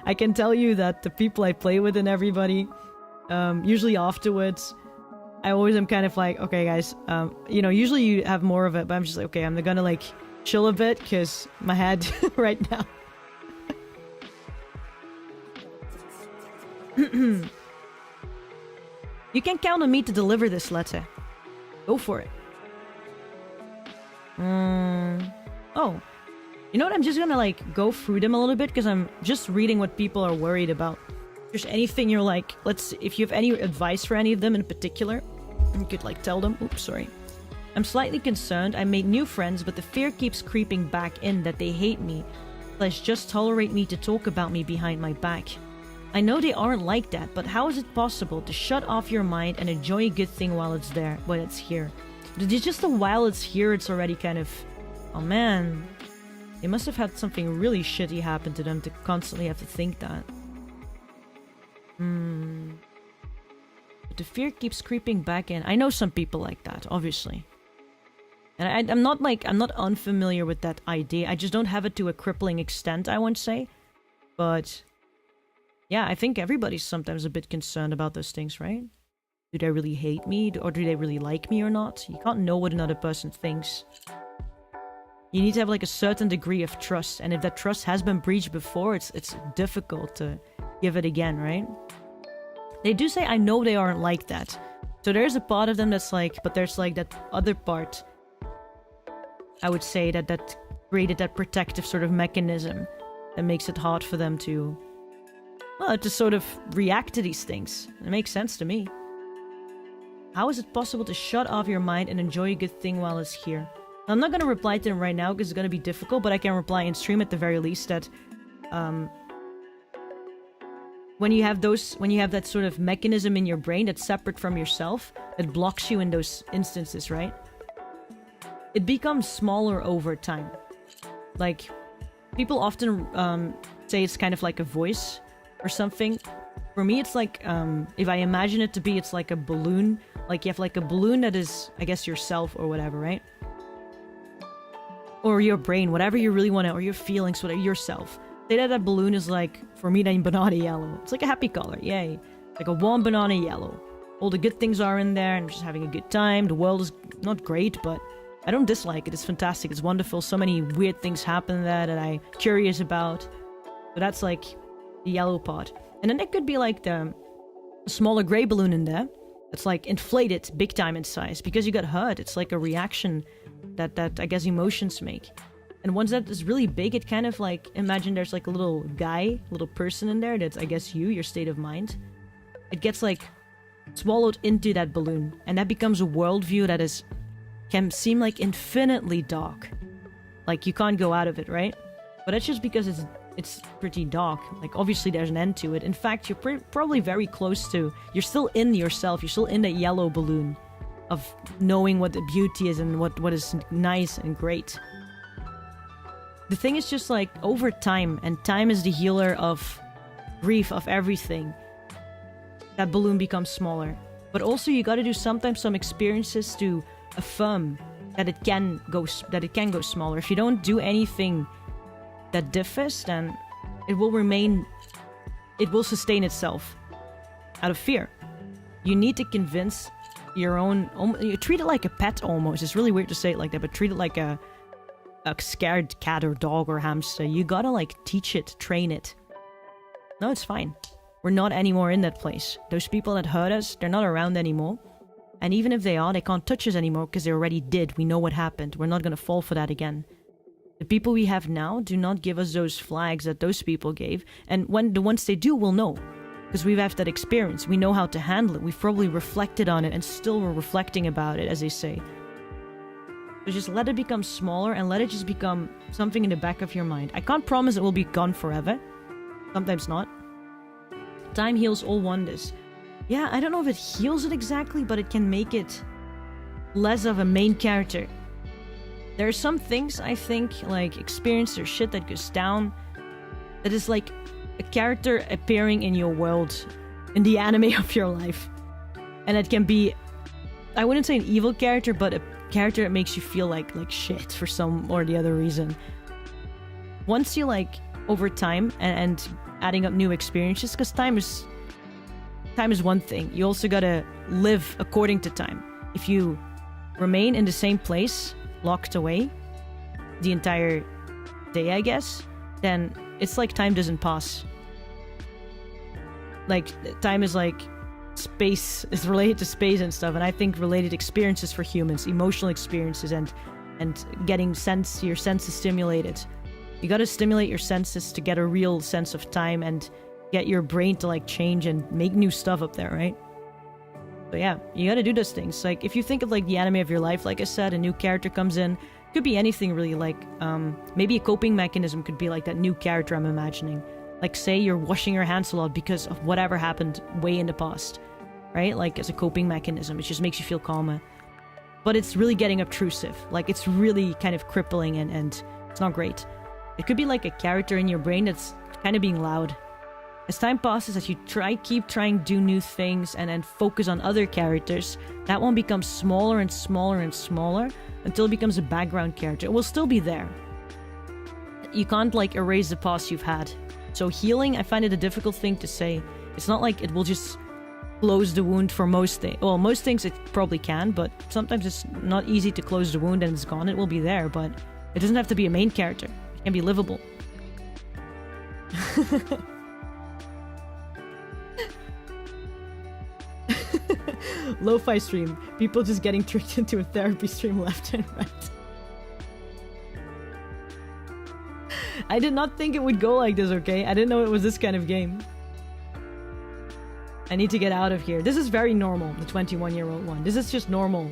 I can tell you that the people I play with and everybody, usually afterwards, I always am kind of like, okay guys, usually you have more of it, but I'm just like, okay, I'm gonna like chill a bit because my head right now. You can count on me to deliver this letter. Go for it. Oh. You know what? I'm just gonna like go through them a little bit because I'm just reading what people are worried about. If there's anything you're like, if you have any advice for any of them in particular, you could like tell them. Oops, sorry. I'm slightly concerned. I made new friends, but the fear keeps creeping back in that they hate me. Just tolerate me to talk about me behind my back. I know they aren't like that, but how is it possible to shut off your mind and enjoy a good thing while it's there, when it's here? It's just while it's here, it's already kind of... Oh man. They must have had something really shitty happen to them to constantly have to think that. But the fear keeps creeping back in. I know some people like that, obviously. And I'm not unfamiliar with that idea. I just don't have it to a crippling extent, I won't say. But... yeah, I think everybody's sometimes a bit concerned about those things, right? Do they really hate me? Or do they really like me or not? You can't know what another person thinks. You need to have like a certain degree of trust. And if that trust has been breached before, it's difficult to give it again, right? They do say, I know they aren't like that. So there's a part of them that's like, but there's like that other part, I would say, that created that protective sort of mechanism that makes it hard for them to... well, to sort of react to these things. It makes sense to me. How is it possible to shut off your mind and enjoy a good thing while it's here? Now, I'm not going to reply to them right now because it's going to be difficult, but I can reply in stream at the very least that... when you have that sort of mechanism in your brain that's separate from yourself, that blocks you in those instances, right? It becomes smaller over time. Like, people often say it's kind of like a voice or something. For me, it's like, if I imagine it to be, it's like a balloon. Like, you have like a balloon that is, I guess, yourself or whatever, right? Or your brain, whatever you really want to, or your feelings, whatever, yourself. Say that balloon is like, for me, then banana yellow. It's like a happy color, yay. Like a warm banana yellow. All the good things are in there, and I'm just having a good time. The world is not great, but I don't dislike it. It's fantastic, it's wonderful. So many weird things happen there that I'm curious about. So that's like the yellow part. And then there could be like the smaller gray balloon in there. It's like inflated big time in size because you got hurt. It's like a reaction that I guess emotions make. And once that is really big, it kind of like, imagine there's like a little guy, little person in there that's, I guess, your state of mind. It gets like swallowed into that balloon. And that becomes a worldview that can seem like infinitely dark. Like you can't go out of it, right? But that's just because it's pretty dark. Like obviously there's an end to it. In fact, you're probably very close to, you're still in yourself. You're still in that yellow balloon of knowing what the beauty is and what is nice and great. The thing is just like over time, and time is the healer of grief, of everything, that balloon becomes smaller. But also you gotta do sometimes some experiences to affirm that it can go smaller. If you don't do anything that differs, then it will sustain itself out of fear. You need to convince your own, you treat it like a pet almost. It's really weird to say it like that, but treat it like a scared cat or dog or hamster. You gotta like teach it, train it. No, it's fine. We're not anymore in that place. Those people that hurt us, they're not around anymore. And even if they are, they can't touch us anymore because they already did. We know what happened. We're not gonna fall for that again. The people we have now do not give us those flags that those people gave. And when the ones they do, we'll know. Because we've had that experience. We know how to handle it. We've probably reflected on it and still we're reflecting about it, as they say. So just let it become smaller and let it just become something in the back of your mind. I can't promise it will be gone forever. Sometimes not. Time heals all wonders. Yeah, I don't know if it heals it exactly, but it can make it less of a main character. There are some things, I think, like experience or shit that goes down, that is like a character appearing in your world, in the anime of your life. And it can be, I wouldn't say an evil character, but a character that makes you feel like shit for some or the other reason. Once you like, over time, and adding up new experiences, because time is one thing. You also gotta live according to time. If you remain in the same place, locked away, the entire day, I guess, then it's like time doesn't pass. Like, time is like space, is related to space and stuff, and I think related experiences for humans, emotional experiences, and getting your senses stimulated. You gotta stimulate your senses to get a real sense of time and get your brain to like change and make new stuff up there, right? So yeah, you gotta do those things. Like, if you think of like the anime of your life, like I said, a new character comes in, could be anything really, like maybe a coping mechanism could be like that new character I'm imagining. Like, say you're washing your hands a lot because of whatever happened way in the past, right? Like, as a coping mechanism, it just makes you feel calmer. But it's really getting obtrusive. Like, it's really kind of crippling and it's not great. It could be like a character in your brain that's kind of being loud. As time passes, as you keep trying to do new things and then focus on other characters, that one becomes smaller and smaller and smaller until it becomes a background character. It will still be there. You can't like erase the past you've had. So healing, I find it a difficult thing to say. It's not like it will just close the wound for most things. Well, most things it probably can, but sometimes it's not easy to close the wound and it's gone. It will be there, but it doesn't have to be a main character. It can be livable. Lo-fi stream. People just getting tricked into a therapy stream left and right. I did not think it would go like this, okay? I didn't know it was this kind of game. I need to get out of here. This is very normal, the 21-year-old one. This is just normal.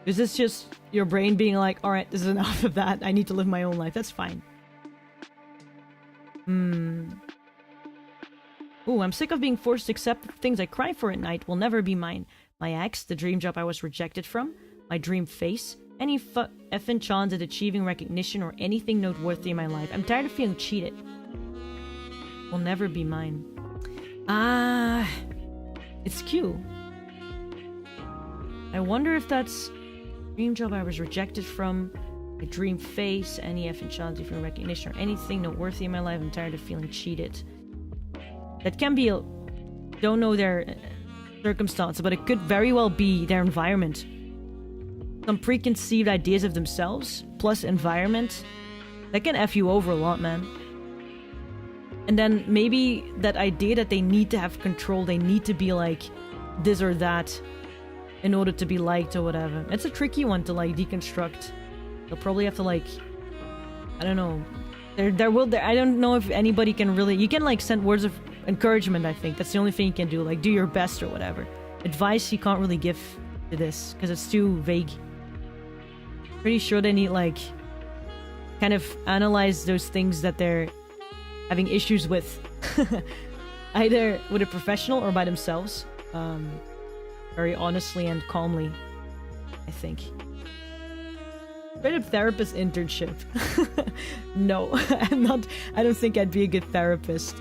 This is just your brain being like, alright, this is enough of that. I need to live my own life. That's fine. Ooh, I'm sick of being forced to accept that the things I cry for at night will never be mine. My ex, the dream job I was rejected from, my dream face, any effing chance at achieving recognition or anything noteworthy in my life. I'm tired of feeling cheated. Will never be mine. Ah, it's cute. I wonder if that's dream job I was rejected from, my dream face, any effing chance of feeling recognition or anything noteworthy in my life. I'm tired of feeling cheated. That can be, don't know their circumstance, but it could very well be their environment. Some preconceived ideas of themselves, plus environment, that can F you over a lot, man. And then maybe that idea that they need to have control, they need to be like this or that in order to be liked or whatever. It's a tricky one to like deconstruct. They'll probably have to like, I don't know. I don't know if anybody can really, you can like send words of encouragement, I think. That's the only thing you can do, like do your best or whatever. Advice you can't really give to this, because it's too vague. Pretty sure they need like, kind of analyze those things that they're having issues with. Either with a professional or by themselves. Very honestly and calmly, I think. Straight up therapist internship. No, I don't think I'd be a good therapist.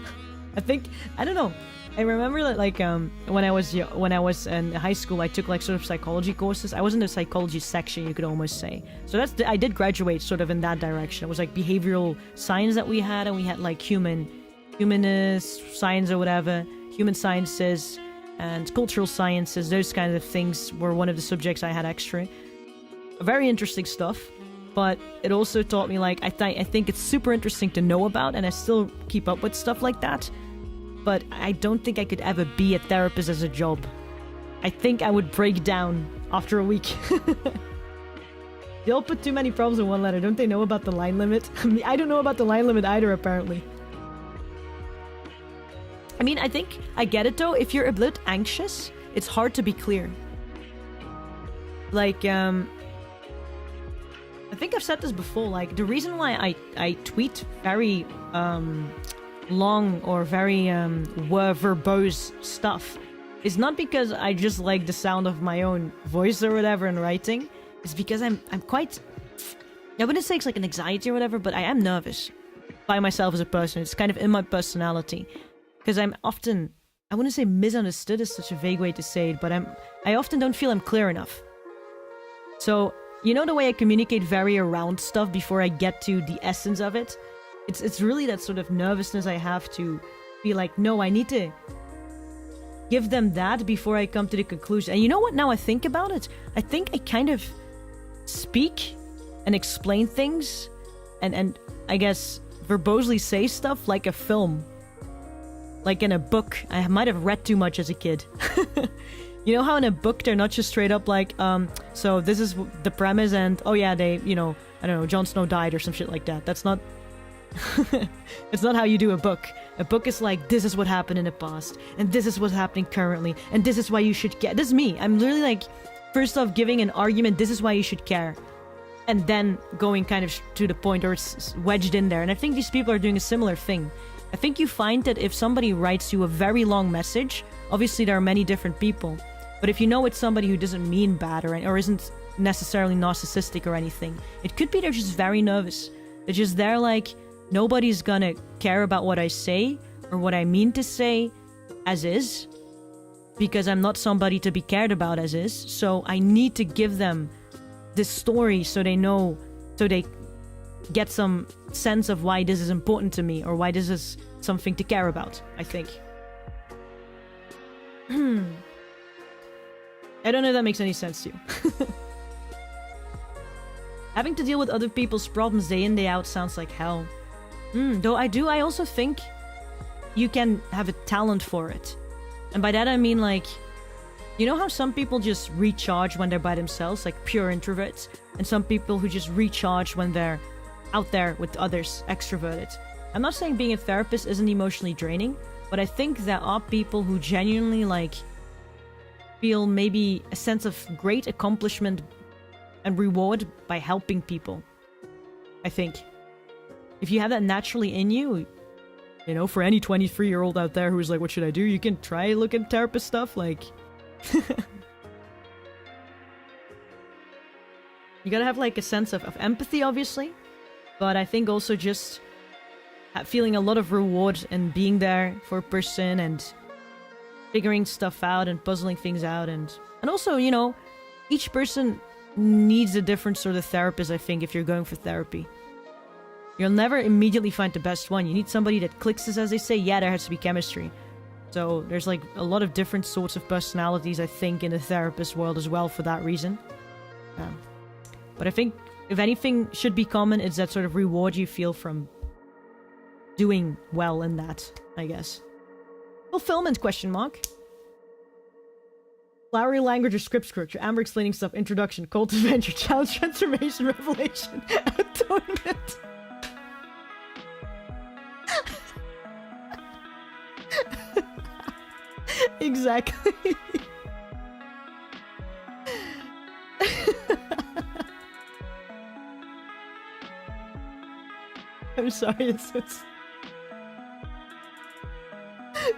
I don't know. I remember that like when I was in high school, I took like sort of psychology courses. I was in the psychology section, you could almost say. So I did graduate sort of in that direction. It was like behavioral science that we had, and we had like humanist science or whatever, human sciences and cultural sciences. Those kinds of things were one of the subjects I had extra. Very interesting stuff, but it also taught me like I think it's super interesting to know about, and I still keep up with stuff like that. But I don't think I could ever be a therapist as a job. I think I would break down after a week. They all put too many problems in one letter. Don't they know about the line limit? I don't know about the line limit either, apparently. I mean, I think I get it though. If you're a bit anxious, it's hard to be clear. Like, I think I've said this before. Like, the reason why I tweet very long or very verbose stuff is not because I just like the sound of my own voice or whatever in writing. It's because I'm quite, I wouldn't say it's like an anxiety or whatever, but I am nervous by myself as a person. It's kind of in my personality, because I'm often, I wouldn't say misunderstood is such a vague way to say it, but I often don't feel I'm clear enough. So you know the way I communicate very around stuff before I get to the essence of it? It's really that sort of nervousness I have to be like, no, I need to give them that before I come to the conclusion. And you know what, now I think about it, I think I kind of speak and explain things and I guess verbosely say stuff like a film. Like in a book. I might have read too much as a kid. You know how in a book they're not just straight up like, so this is the premise and, oh yeah, they, you know, I don't know, Jon Snow died or some shit like that. That's not... It's not how you do a book. A book is like, this is what happened in the past, and this is what's happening currently, and this is why you should care. This is me. I'm literally like, first off, giving an argument, this is why you should care. And then going kind of to the point, or it's wedged in there. And I think these people are doing a similar thing. I think you find that if somebody writes you a very long message, obviously there are many different people, but if you know it's somebody who doesn't mean bad or isn't necessarily narcissistic or anything, it could be they're just very nervous. They're just there like, nobody's gonna care about what I say or what I mean to say as is, because I'm not somebody to be cared about as is, so I need to give them this story so they know, so they get some sense of why this is important to me or why this is something to care about, I think. I don't know if that makes any sense to you. Having to deal with other people's problems day in, day out sounds like hell. Though I also think you can have a talent for it. And by that I mean like, you know how some people just recharge when they're by themselves, like pure introverts, and some people who just recharge when they're out there with others, extroverted. I'm not saying being a therapist isn't emotionally draining, but I think there are people who genuinely like feel maybe a sense of great accomplishment and reward by helping people. I think. If you have that naturally in you, you know, for any 23-year-old out there who's like, what should I do? You can try looking at therapist stuff, like... You gotta have like a sense of empathy, obviously, but I think also just feeling a lot of reward in being there for a person and figuring stuff out and puzzling things out, and also, you know, each person needs a different sort of therapist, I think, if you're going for therapy. You'll never immediately find the best one. You need somebody that clicks, as they say. Yeah, there has to be chemistry. So there's like a lot of different sorts of personalities, I think, in the therapist world as well for that reason. But I think if anything should be common, it's that sort of reward you feel from doing well in that, I guess. Fulfillment, question mark. Flowery language or script structure. Amber explaining stuff. Introduction. Call to adventure. Challenge, transformation, revelation. Atonement. Exactly. I'm sorry, it's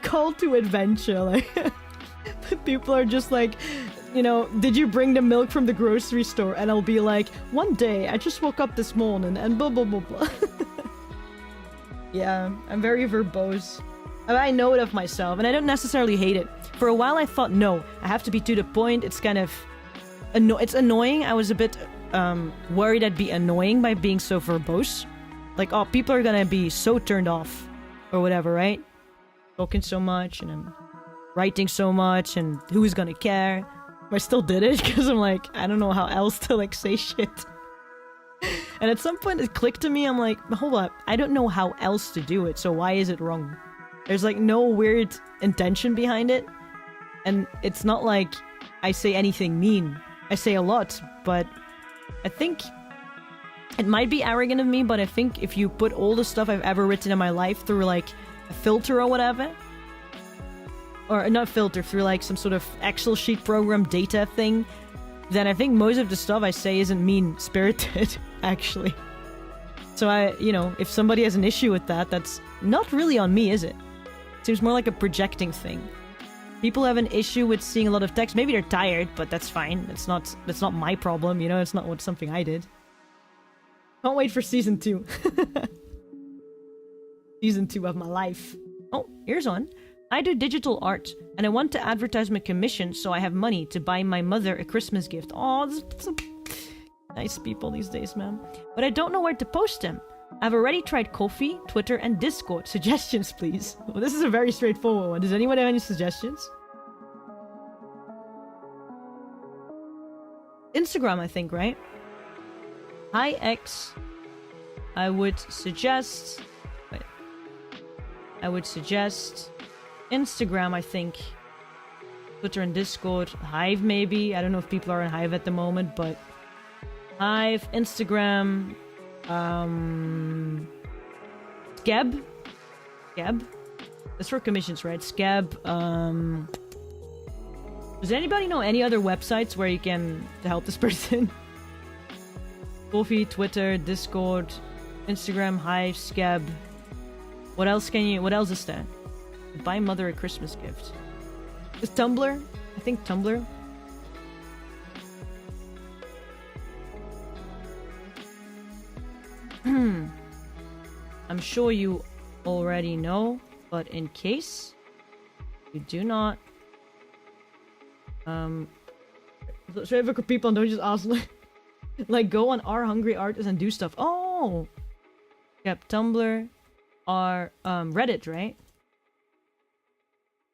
call to adventure. Like, people are just like, you know, did you bring the milk from the grocery store? And I'll be like, one day I just woke up this morning and blah blah blah blah. Yeah, I'm very verbose. I know it of myself, and I don't necessarily hate it. For a while I thought, no, I have to be to the point. It's kind of... it's annoying. I was a bit worried I'd be annoying by being so verbose. Like, oh, people are gonna be so turned off. Or whatever, right? Talking so much, and I'm writing so much, and who's gonna care? I still did it, because I'm like, I don't know how else to, like, say shit. And at some point it clicked to me, I'm like, hold up, I don't know how else to do it, so why is it wrong? There's like no weird intention behind it, and it's not like I say anything mean. I say a lot, but I think it might be arrogant of me, but I think if you put all the stuff I've ever written in my life through like a filter or whatever, or not filter, through like some sort of Excel sheet program data thing, then I think most of the stuff I say isn't mean-spirited, actually. So you know, if somebody has an issue with that, that's not really on me, is it? Seems more like a projecting thing. People have an issue with seeing a lot of text. Maybe they're tired, but that's fine. That's not my problem, you know? It's not something I did. Can't wait for season 2. Season 2 of my life. Oh, here's one. I do digital art, and I want to advertise my commission so I have money to buy my mother a Christmas gift. Oh, nice people these days, man. But I don't know where to post them. I've already tried Ko-fi, Twitter, and Discord. Suggestions, please. Well, this is a very straightforward one. Does anyone have any suggestions? Instagram, I think, right? Hi X. I would suggest Instagram, I think. Twitter and Discord. Hive maybe. I don't know if people are on Hive at the moment, but Hive, Instagram, Scab. That's for commissions, right? Scab. Does anybody know any other websites where you can help this person? Kofi, Twitter, Discord, Instagram, Hive, Scab. What else is there? Buy mother a Christmas gift. Is Tumblr? I think Tumblr. I'm sure you already know, but in case you do not, so if people don't just ask, like go on our hungry artists and do stuff. Oh, yep, Tumblr, our Reddit, right?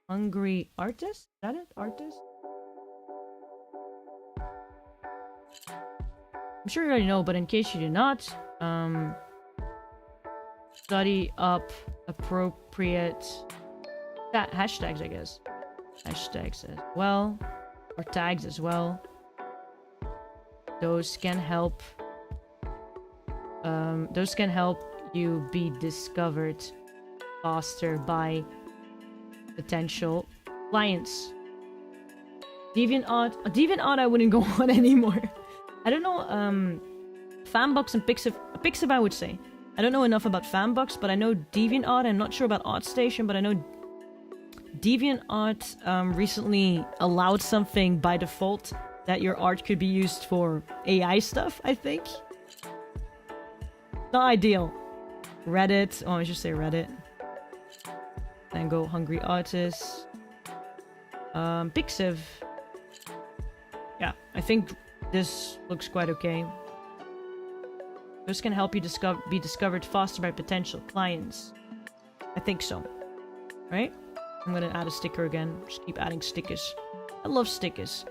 Hungry artist? Is that it? Artist? I'm sure you already know, but in case you do not, study up appropriate hashtags, I guess. Hashtags as well. Or tags as well. Those can help you be discovered faster by potential clients. DeviantArt I wouldn't go on anymore. I don't know, Fanbox and Pixiv I would say. I don't know enough about Fanbox, but I know DeviantArt. I'm not sure about ArtStation, but I know DeviantArt recently allowed something by default that your art could be used for AI stuff, I think. Not ideal. Reddit. Oh, I should say Reddit. Then go Hungry Artists. Pixiv. Yeah, I think this looks quite okay. This can help you be discovered faster by potential clients. I think so. Right? I'm gonna add a sticker again. Just keep adding stickers. I love stickers.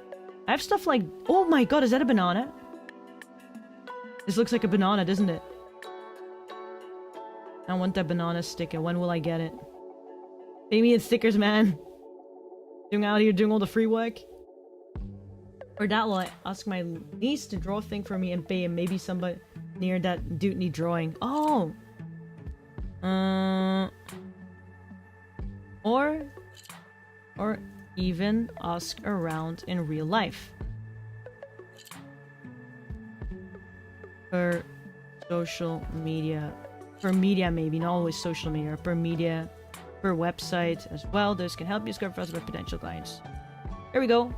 I have stuff like... Oh my god, is that a banana? This looks like a banana, doesn't it? I want that banana sticker. When will I get it? Pay me in stickers, man. Doing out here doing all the free work. Or that will I ask my niece to draw a thing for me and pay him. Maybe somebody near that dude need drawing. Oh! Or even ask around in real life. Per social media. Per media maybe, not always social media. Per media. Per website as well. Those can help you discover faster by potential clients. There we go.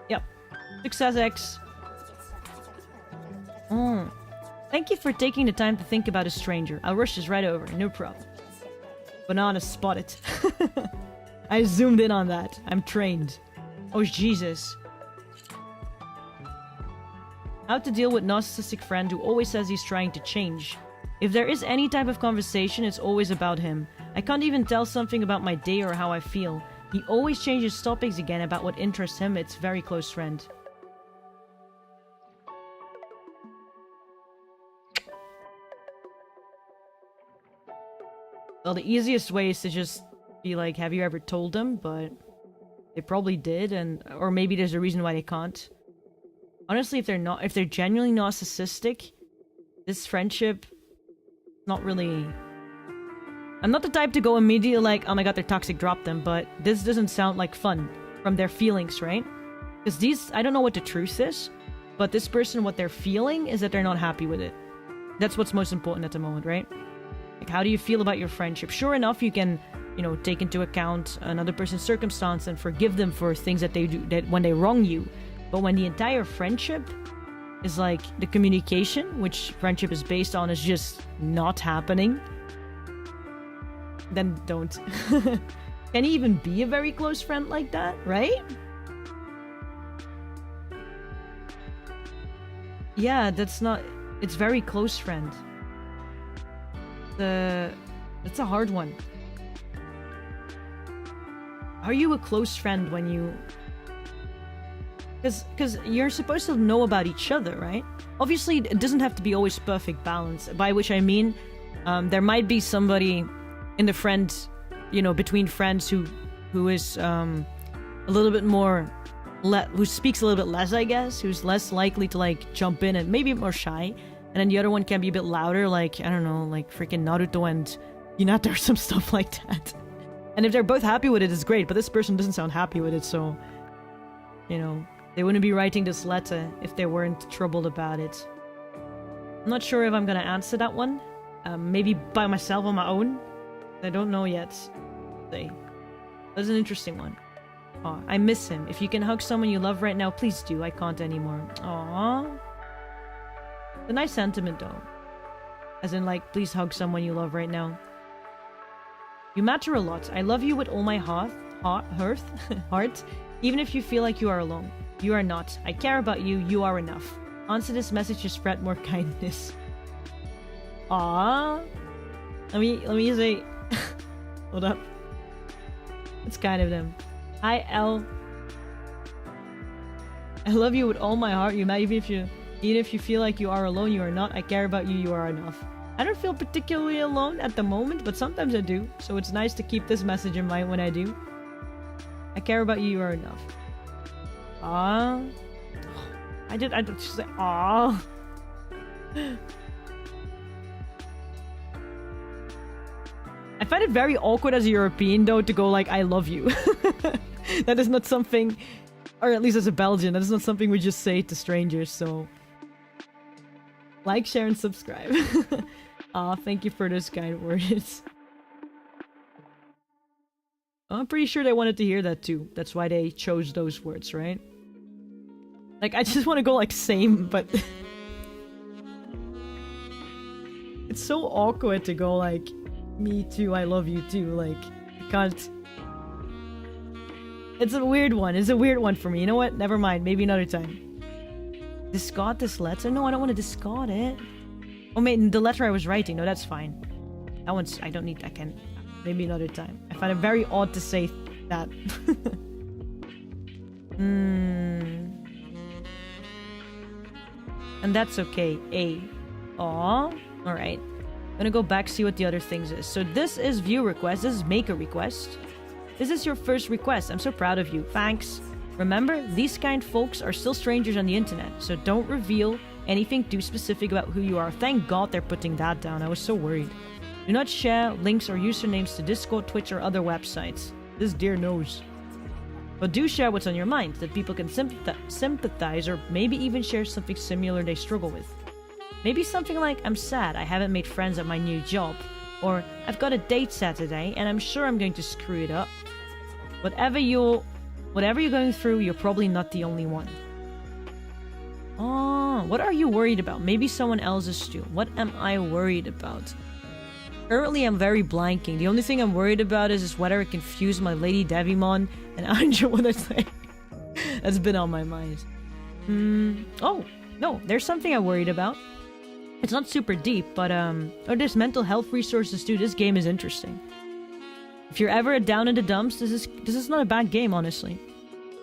Yep. Success X. Thank you for taking the time to think about a stranger. I'll rush this right over. No problem. Banana spotted. I zoomed in on that. I'm trained. Oh, Jesus. How to deal with narcissistic friend who always says he's trying to change. If there is any type of conversation, it's always about him. I can't even tell something about my day or how I feel. He always changes topics again about what interests him. It's very close friend. Well, the easiest way is to just be like, have you ever told them? But they probably did, or maybe there's a reason why they can't. Honestly, if they're genuinely narcissistic, this friendship, not really... I'm not the type to go immediately like, oh my god, they're toxic, drop them, but this doesn't sound like fun from their feelings, right? Because I don't know what the truth is, but this person, what they're feeling is that they're not happy with it. That's what's most important at the moment, right? Like, how do you feel about your friendship? Sure enough, you can, take into account another person's circumstance and forgive them for things that they do, that when they wrong you. But when the entire friendship is like the communication, which friendship is based on, is just not happening, then don't. Can he even be a very close friend like that, right? Yeah, that's not... It's very close friend. It's a hard one. Are you a close friend when you... Because you're supposed to know about each other, right? Obviously, it doesn't have to be always perfect balance. By which I mean, there might be somebody in the friends, between friends who is a little bit more, who speaks a little bit less, I guess, who's less likely to like jump in and maybe a bit more shy. And then the other one can be a bit louder, like, I don't know, like freaking Naruto and Hinata or some stuff like that. And if they're both happy with it, it's great, but this person doesn't sound happy with it, so, they wouldn't be writing this letter if they weren't troubled about it. I'm not sure if I'm gonna answer that one. Maybe by myself on my own. I don't know yet. That's an interesting one. Aw, I miss him. If you can hug someone you love right now, please do. I can't anymore. Aww. It's a nice sentiment though. As in like, please hug someone you love right now. You matter a lot. I love you with all my heart, even if you feel like you are alone. You are not. I care about you. You are enough. Answer this message to spread more kindness. Aww. Let me say... Hold up. It's kind of them. Hi, L. I love you with all my heart. Even if you feel like you are alone, you are not. I care about you. You are enough. I don't feel particularly alone at the moment, but sometimes I do. So it's nice to keep this message in mind when I do. I care about you. You are enough. Ah. I just say ah. I find it very awkward as a European though to go like I love you. That is not something, or at least as a Belgian, that is not something we just say to strangers, so like, share, and subscribe. Aw, thank you for those kind words. I'm pretty sure they wanted to hear that too. That's why they chose those words, right? Like, I just want to go like same, but... It's so awkward to go like, me too, I love you too, like, I can't... It's a weird one. It's a weird one for me. You know what? Never mind. Maybe another time. Discard this letter? No, I don't want to discard it. Oh, mate, the letter I was writing. No, that's fine. That one's... I don't need... I can... Maybe another time. I find it very odd to say that. And that's okay. A. Aw. Alright. I'm gonna go back, see what the other things is. So this is view request. This is make a request. This is your first request. I'm so proud of you. Thanks. Remember, these kind folks are still strangers on the internet, so don't reveal anything too specific about who you are. Thank God they're putting that down. I was so worried. Do not share links or usernames to Discord, Twitch, or other websites. This dear knows. But do share what's on your mind, that people can sympathize or maybe even share something similar they struggle with. Maybe something like, I'm sad, I haven't made friends at my new job. Or, I've got a date Saturday and I'm sure I'm going to screw it up. Whatever you're going through, you're probably not the only one. Oh, what are you worried about? Maybe someone else is too. What am I worried about? Currently, I'm very blanking. The only thing I'm worried about is whether I confuse my Lady Devimon and Anja what I say. That's been on my mind. Oh, no, there's something I'm worried about. It's not super deep, but there's mental health resources too. This game is interesting. If you're ever down in the dumps, this is not a bad game, honestly.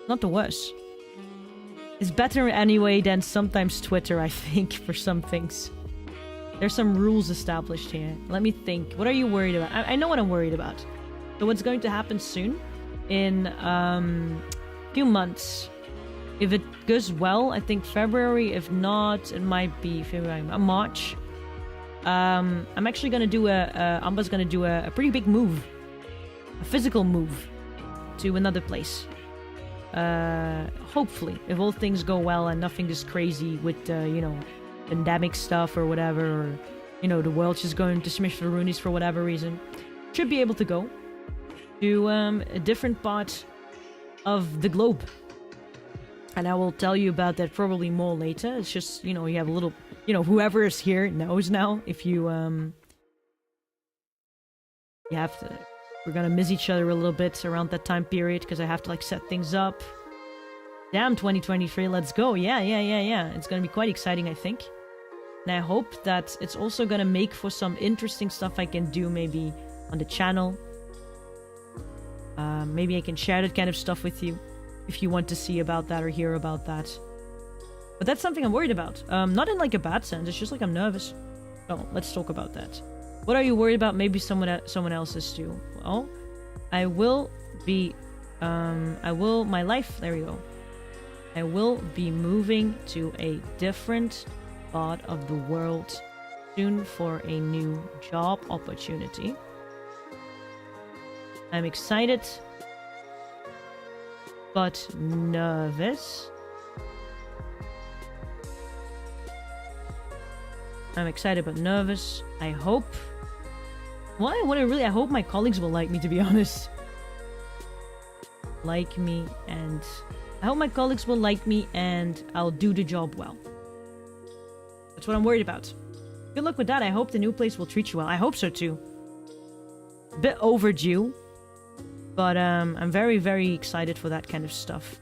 Not the worst. It's better anyway than sometimes Twitter, I think, for some things. There's some rules established here. Let me think. What are you worried about? I know what I'm worried about. So what's going to happen soon? In a few months. If it goes well, I think February. If not, it might be February, March. I'm actually going to do Amba's going to do a pretty big move. A physical move to another place. Hopefully, if all things go well and nothing is crazy with, pandemic stuff or whatever, or, the world's just going to smash the Roonies for whatever reason. Should be able to go to a different part of the globe. And I will tell you about that probably more later. It's just, you have a little, whoever is here knows now. If you have to... We're gonna miss each other a little bit around that time period because I have to set things up. Damn, 2023, let's go. Yeah. It's gonna be quite exciting, I think. And I hope that it's also gonna make for some interesting stuff I can do maybe on the channel. Maybe I can share that kind of stuff with you. if you want to see about that or hear about that. But that's something I'm worried about. Not in like a bad sense, it's just like I'm nervous. Oh, let's talk about that. What are you worried about? Maybe someone else is too. Well, I will be, my life, there we go. I will be moving to a different part of the world soon for a new job opportunity. I'm excited, but nervous. I'm excited but nervous. I hope... I hope my colleagues will like me, to be honest. Like me, and... I hope my colleagues will like me and I'll do the job well. That's what I'm worried about. Good luck with that. I hope the new place will treat you well. I hope so too. A bit overdue. But I'm very, very excited for that kind of stuff.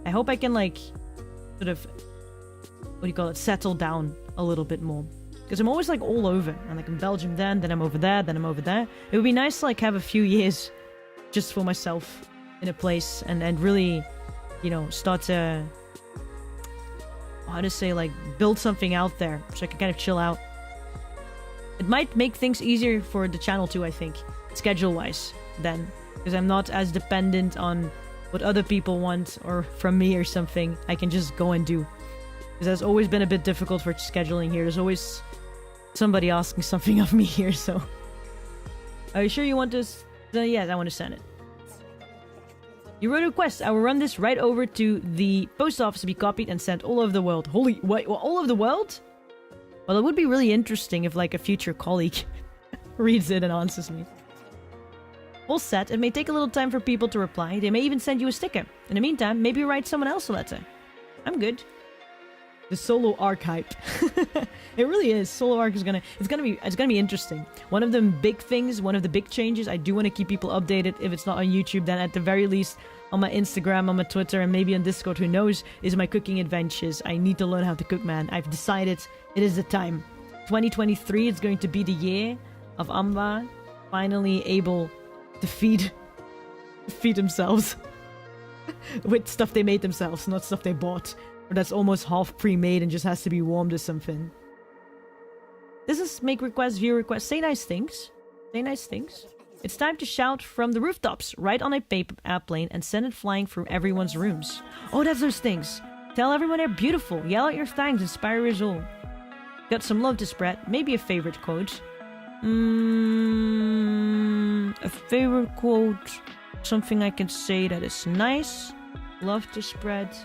I hope I can like... sort of... what do you call it? Settle down a little bit more. Because I'm always like all over. I'm like in Belgium then I'm over there, then I'm over there. It would be nice to like have a few years just for myself in a place and really, you know, start to, how to say, like build something out there so I can kind of chill out. It might make things easier for the channel too, I think, schedule-wise then. Because I'm not as dependent on what other people want or from me or something. I can just go and do. Because that's always been a bit difficult for scheduling here. There's always somebody asking something of me here, so... Are you sure you want this? Yes, I want to send it. You wrote a request. I will run this right over to the post office to be copied and sent all over the world. Holy... Wait, all over the world? Well, it would be really interesting if, like, a future colleague reads it and answers me. All set. It may take a little time for people to reply. They may even send you a sticker. In the meantime, maybe write someone else a letter. I'm good. The solo arc hype. It really is. Solo arc is it's gonna be interesting. One of the big things, one of the big changes, I do want to keep people updated. If it's not on YouTube, then at the very least on my Instagram, on my Twitter, and maybe on Discord, who knows, is my cooking adventures. I need to learn how to cook, man. I've decided it is the time. 2023 is going to be the year of Anba finally able to feed themselves with stuff they made themselves, not stuff they bought. Or that's almost half pre-made and just has to be warmed or something. This is make requests, view requests, say nice things. Say nice things. It's time to shout from the rooftops, write on a paper airplane and send it flying through everyone's rooms. Oh, that's those things. Tell everyone they're beautiful. Yell out your thanks, inspire us all. Got some love to spread, maybe a favorite quote. A favorite quote. Something I can say that is nice. Love to spread.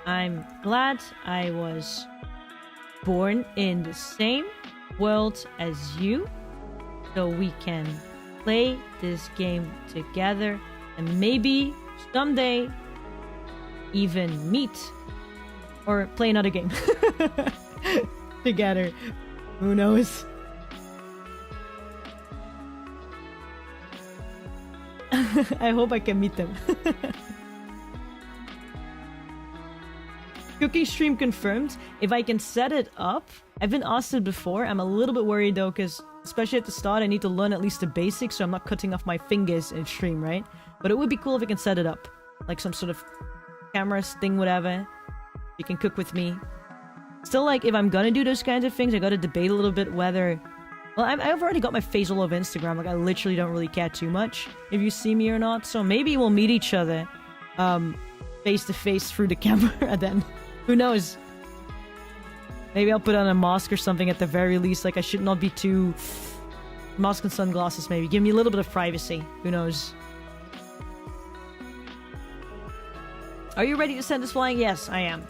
I'm glad I was born in the same world as you, so we can play this game together and maybe someday even meet or play another game together. Who knows? I hope I can meet them. Cooking stream confirmed. If I can set it up, I've been asked it before. I'm a little bit worried though, because especially at the start, I need to learn at least the basics, so I'm not cutting off my fingers in stream, right? But it would be cool if I can set it up, like some sort of camera thing, whatever. You can cook with me. Still, like, if I'm gonna do those kinds of things, I gotta debate a little bit whether... Well, I've already got my face all over Instagram. Like, I literally don't really care too much if you see me or not. So maybe we'll meet each other face to face through the camera then. Who knows? Maybe I'll put on a mask or something at the very least. Like, I should not be too... Mask and sunglasses, maybe. Give me a little bit of privacy. Who knows? Are you ready to send this flying? Yes, I am.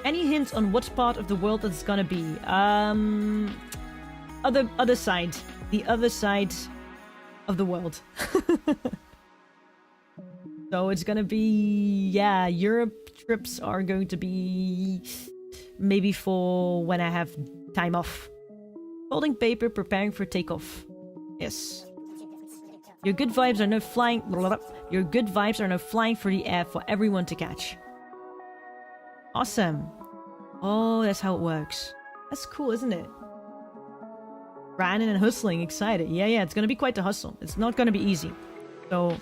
Any hints on what part of the world it's gonna be? Other side. The other side of the world. So it's gonna be... Yeah, Europe trips are going to be... Maybe for when I have time off. Folding paper, preparing for takeoff. Yes. Your good vibes are now flying... Your good vibes are now flying through the air for everyone to catch. Awesome. Oh, that's how it works. That's cool, isn't it? grinding and hustling, excited. Yeah, it's gonna be quite the hustle. It's not gonna be easy. So,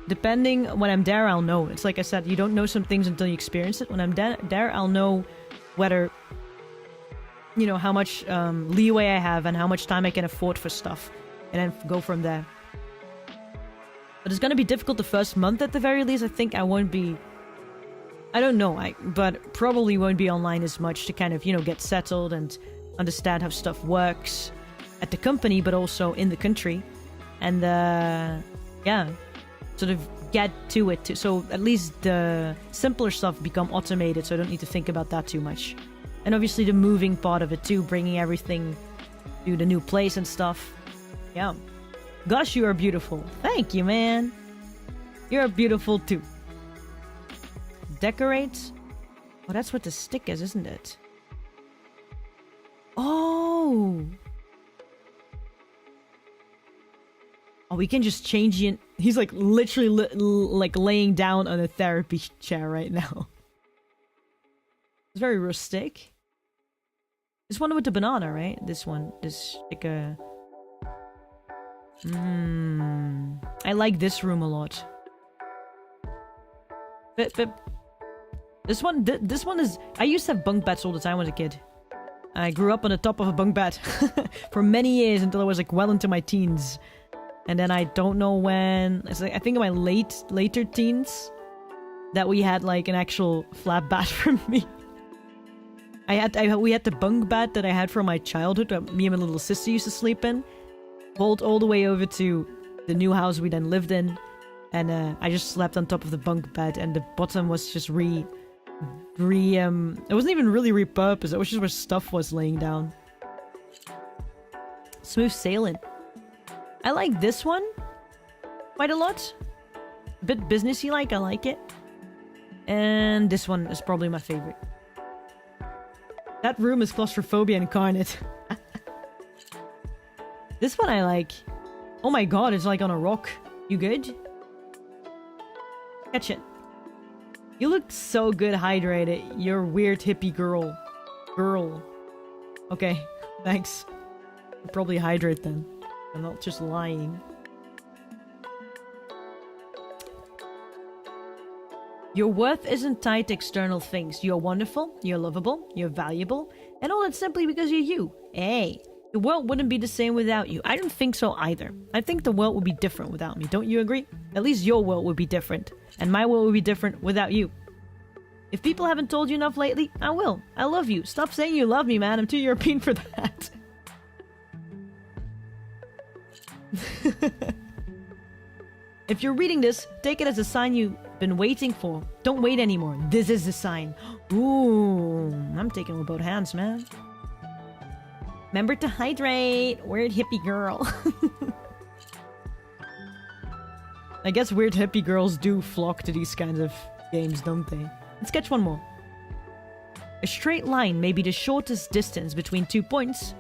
depending when I'm there, I'll know. It's like I said, you don't know some things until you experience it. When I'm there, I'll know whether, you know, how much leeway I have and how much time I can afford for stuff. And then go from there. But it's gonna be difficult the first month at the very least. I think I won't be... I don't know, but probably won't be online as much to kind of, you know, get settled and understand how stuff works at the company, but also in the country. And, yeah, sort of get to it. So at least the simpler stuff become automated, so I don't need to think about that too much. And obviously the moving part of it too, bringing everything to the new place and stuff. Yeah. Gosh, you are beautiful. Thank you, man. You're beautiful too. Decorate. Oh, that's what the stick is, isn't it? Oh. Oh, we can just change it. He's like literally like laying down on a therapy chair right now. It's very rustic. This one with the banana, right? This one. This like a... I like this room a lot. But this one is... I used to have bunk beds all the time when I was a kid. I grew up on the top of a bunk bed for many years until I was like well into my teens. And then I don't know when... It's like, I think in my later teens that we had like an actual flat bed for me. We had the bunk bed that I had from my childhood that me and my little sister used to sleep in. Rolled all the way over to the new house we then lived in. And I just slept on top of the bunk bed and the bottom was just it wasn't even really repurposed. It was just where stuff was laying down. Smooth sailing. I like this one quite a lot. A bit businessy like, I like it. And this one is probably my favorite. That room is claustrophobia incarnate. This one I like. Oh my god, it's like on a rock. You good? Catch it. You look so good hydrated. You're weird hippie girl. Okay, thanks. I'll probably hydrate then. I'm not just lying. Your worth isn't tied to external things. You're wonderful, you're lovable, you're valuable, and all that simply because you're you. Hey, the world wouldn't be the same without you. I don't think so either. I think the world would be different without me. Don't you agree? At least your world would be different. And my world would be different without you. If people haven't told you enough lately, I will. I love you. Stop saying you love me, man. I'm too European for that. If you're reading this, take it as a sign you've been waiting for. Don't wait anymore. This is the sign. Ooh, I'm taking it with both hands, man. Remember to hydrate. Weird hippie girl. I guess weird hippie girls do flock to these kinds of games, don't they? Let's catch one more. A straight line may be the shortest distance between 2 points,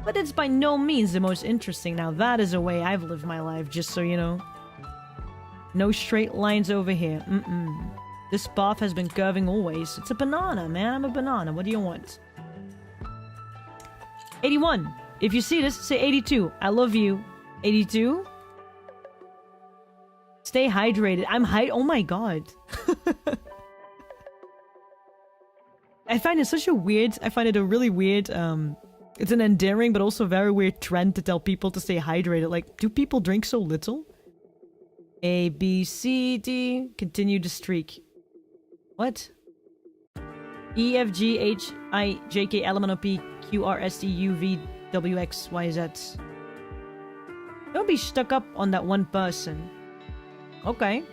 but it's by no means the most interesting. Now that is a way I've lived my life, just so you know. No straight lines over here. This path has been curving always. It's a banana, man. I'm a banana. What do you want? 81. If you see this, say 82. I love you. 82. Stay hydrated. Oh my god. I find it a really weird, it's an endearing but also very weird trend to tell people to stay hydrated. Like, do people drink so little? A, B, C, D. Continue the streak. What? E, F, G, H, I, J, K, L, M, N, O, P, Q, R, S, T, U, V, W, X, Y, Z. Don't be stuck up on that one person. Okay.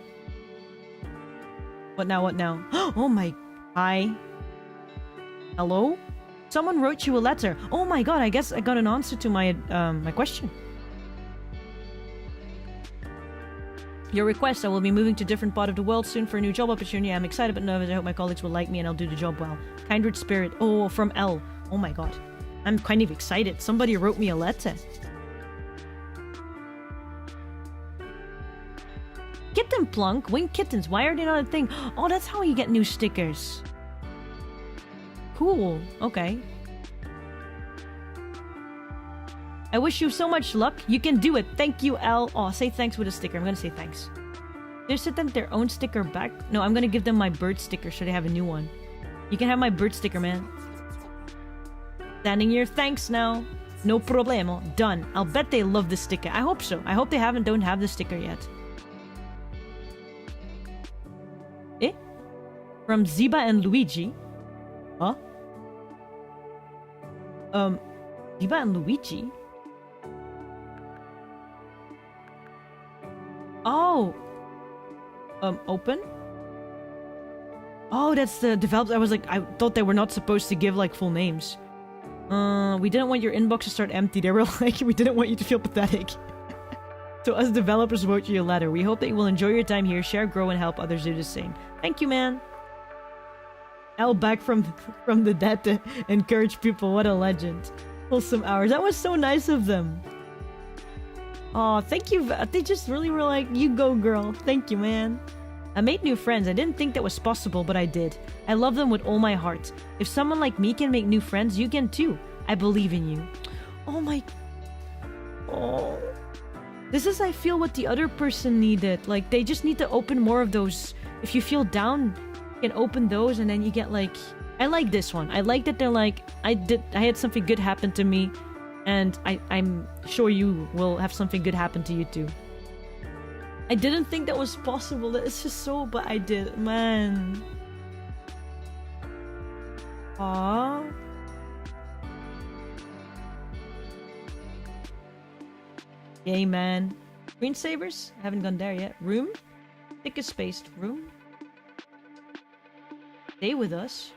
What now? What now? Oh my... Hi. Hello? Someone wrote you a letter. Oh my god, I guess I got an answer to my my question. Your request, I will be moving to a different part of the world soon for a new job opportunity. I'm excited but nervous. I hope my colleagues will like me and I'll do the job well. Kindred spirit. Oh, from L. Oh my god. I'm kind of excited. Somebody wrote me a letter. Kitten plunk? Winged kittens. Why are they not a thing? Oh, that's how you get new stickers. Cool. Okay. I wish you so much luck. You can do it. Thank you, L. Oh, say thanks with a sticker. I'm gonna say thanks. They sent them their own sticker back. No, I'm gonna give them my bird sticker so they have a new one. You can have my bird sticker, man. Standing here. Thanks now. No problemo. Done. I'll bet they love the sticker. I hope so. I hope they don't have the sticker yet. Eh? From Ziba and Luigi. Huh? Ziba and Luigi? Oh! Open? Oh, that's the developers. I was like, I thought they were not supposed to give, like, full names. We didn't want your inbox to start empty. They were like, we didn't want you to feel pathetic. So us developers wrote you a letter. We hope that you will enjoy your time here, share, grow, and help others do the same. Thank you, man. L back from the dead to encourage people. What a legend. Wholesome hours. That was so nice of them. Oh, thank you. They just really were like, you go, girl. Thank you, man. I made new friends. I didn't think that was possible, but I did. I love them with all my heart. If someone like me can make new friends, you can too. I believe in you. Oh my... Oh... This is, I feel, what the other person needed. Like, they just need to open more of those. If you feel down, you can open those and then you get like... I like this one. I like that they're like, I had something good happen to me, and I'm sure you will have something good happen to you too. I didn't think that was possible. It's just so, but I did. Man. Aww. Yay, man. Screensavers? I haven't gone there yet. Room? Pick a spaced room. Stay with us.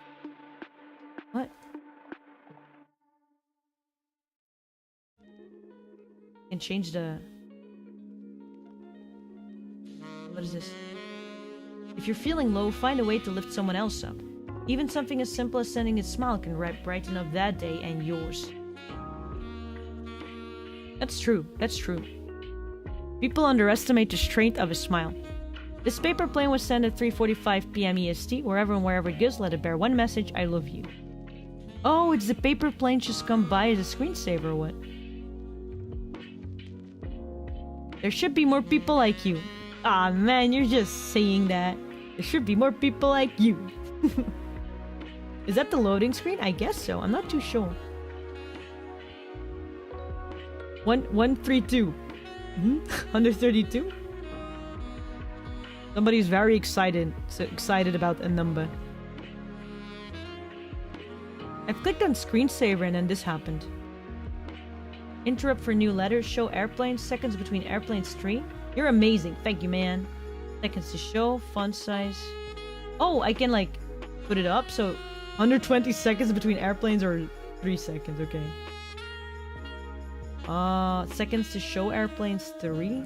What? Can change the... What is this? If you're feeling low, find a way to lift someone else up. Even something as simple as sending a smile can brighten up that day and yours. That's true. That's true. People underestimate the strength of a smile. This paper plane was sent at 3:45 p.m. EST. Wherever and wherever it goes, let it bear one message: I love you. Oh, it's the paper plane just come by as a screensaver or what? There should be more people like you. Ah, man, you're just saying that. There should be more people like you. Is that the loading screen? I guess so. I'm not too sure. 132. 132? Somebody's very excited. So excited about a number. I've clicked on screensaver and then this happened. Interrupt for new letters. Show airplanes. Seconds between airplanes 3. You're amazing. Thank you, man. Seconds to show. Font size. Oh, I can like put it up. So 120 seconds between airplanes or 3 seconds. Okay. Seconds to show airplanes 3.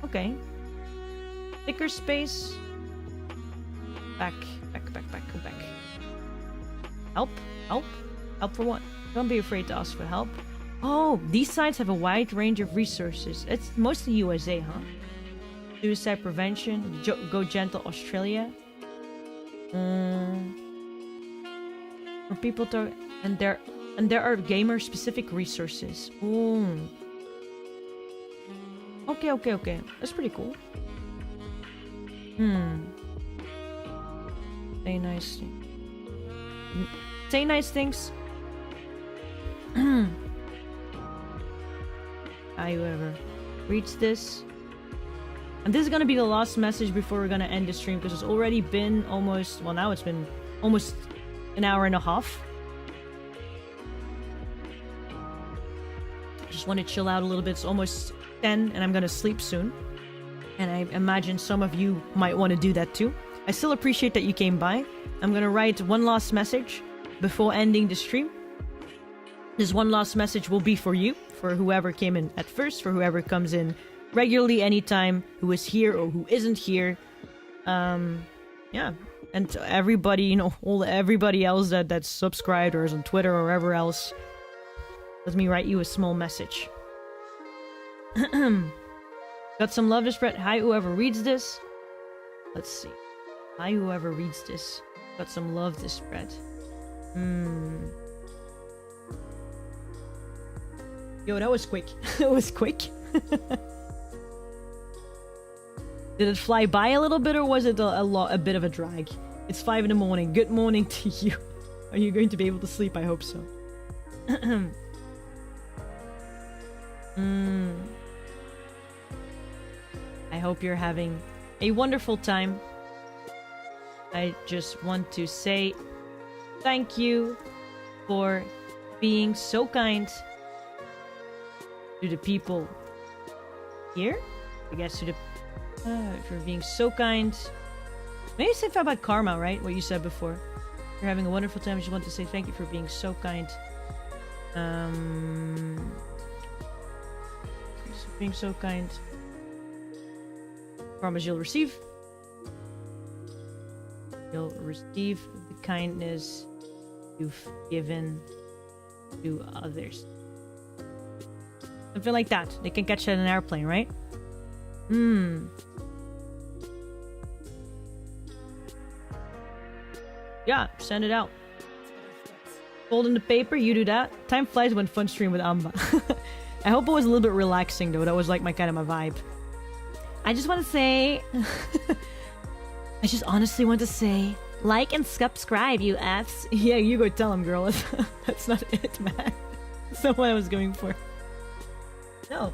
Okay. Sticker space. Back. Go back. Help. Help for what? Don't be afraid to ask for help. Oh, these sites have a wide range of resources. It's mostly USA, huh? Suicide prevention. Go Gentle Australia. For people to... And there are gamer-specific resources. Ooh. Okay. That's pretty cool. Say nice things. Say nice things. Whoever reads this. And this is gonna be the last message before we're gonna end the stream, because it's already been almost... Well, now it's been almost an hour and a half. Just want to chill out a little bit. It's almost 10 and I'm gonna sleep soon. And I imagine some of you might want to do that too. I still appreciate that you came by. I'm gonna write one last message before ending the stream. This one last message will be for you, for whoever came in at first, for whoever comes in regularly anytime, who is here or who isn't here. Yeah. And to everybody, you know, everybody else that's subscribed or is on Twitter or wherever else. Let me write you a small message. Got some love to spread. Hi, whoever reads this. Let's see. Hi, whoever reads this. Got some love to spread. Yo, that was quick. It was quick. Did it fly by a little bit, or was it a bit of a drag? It's 5 in the morning. Good morning to you. Are you going to be able to sleep? I hope so. I hope you're having a wonderful time. I just want to say thank you for being so kind to the people here. I guess to the for being so kind. Maybe say about karma, right? What you said before. You're having a wonderful time. I just want to say thank you for being so kind. Being so kind. Promise you'll receive. You'll receive the kindness you've given to others. Something like that. They can catch that in an airplane, right? Yeah, send it out. Fold in the paper, you do that. Time flies when fun stream with Anba. I hope it was a little bit relaxing though. That was like my vibe. I just want to say... I just honestly want to say... Like and subscribe, you Fs. Yeah, you go tell him, girl. That's not it, man. That's not what I was going for. No.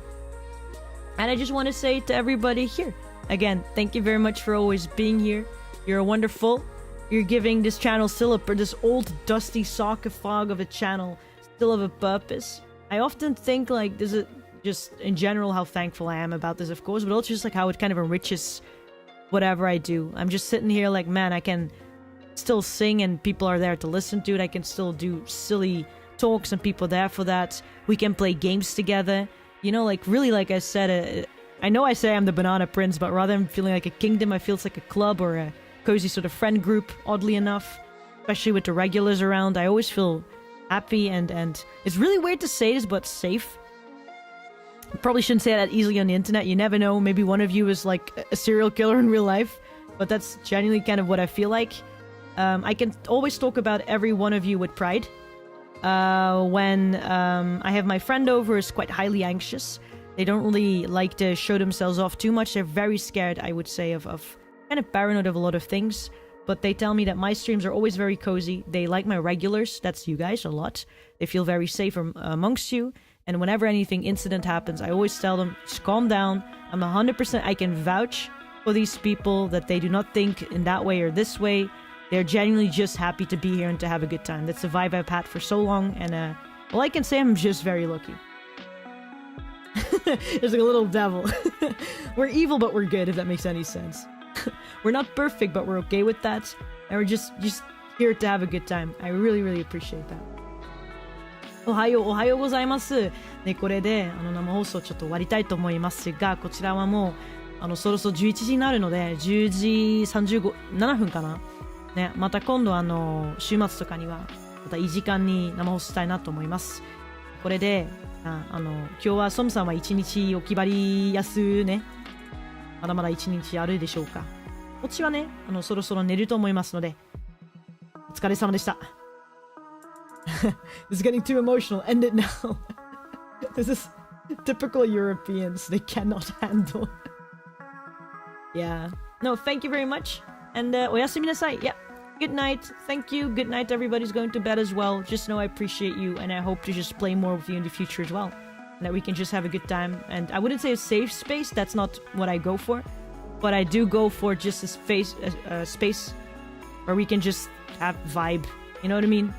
And I just want to say to everybody here, again, thank you very much for always being here. You're wonderful. You're giving this channel still this old dusty sarcophague of a channel still have a purpose. I often think like this is just in general how thankful I am about this, of course, but also just like how it kind of enriches whatever I do. I'm just sitting here like, man, I can still sing and people are there to listen to it. I can still do silly talks and people are there for that. We can play games together. You know, like really, like I said, I know I say I'm the Banana Prince, but rather than feeling like a kingdom, I feel it's like a club or a cozy sort of friend group, oddly enough. Especially with the regulars around, I always feel happy and it's really weird to say this, but safe. Probably shouldn't say that easily on the internet. You never know. Maybe one of you is like a serial killer in real life, but that's genuinely kind of what I feel like. I can always talk about every one of you with pride. When I have my friend over, is quite highly anxious. They don't really like to show themselves off too much. They're very scared, I would say, of kind of paranoid of a lot of things. But they tell me that my streams are always very cozy. They like my regulars, that's you guys, a lot. They feel very safe amongst you. And whenever anything incident happens, I always tell them, just calm down. I'm 100%, I can vouch for these people that they do not think in that way or this way. They're genuinely just happy to be here and to have a good time. That's the vibe I've had for so long. And, well, I can say I'm just very lucky. There's like a little devil. We're evil, but we're good, if that makes any sense. We're not perfect, but we're okay with that. And we're just here to have a good time. I really, really appreciate that. おはようございます。ね、これで生放送ちょっと終わりたいと思いますが、こちらはもうそろそろ11時になるので、10時7分かな。ね、また今度週末とかにはまたいい時間に生放送したいなと思います。これで今日はソムさんは一日お気張りやすね。まだまだ一日あるでしょうか。こっちはね、そろそろ寝ると思いますので、お疲れ様でした。This is getting too emotional. End it now. This is typical Europeans. They cannot handle. Yeah. No, thank you very much. And おやすみなさい. Yeah. Good night. Thank you. Good night. Everybody's going to bed as well. Just know I appreciate you and I hope to just play more with you in the future as well. And that we can just have a good time. And I wouldn't say a safe space. That's not what I go for. But I do go for just a space where we can just have vibe. You know what I mean?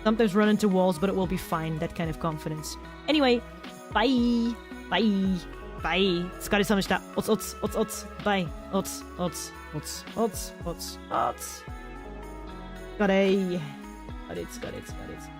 Sometimes run into walls, but it will be fine. That kind of confidence. Anyway, bye. Bye. Bye. 疲れ様でした。おつおつおつおつ。Bye. おつおつおつおつおつおつ。疲れ。疲れ疲れ疲れ疲れ。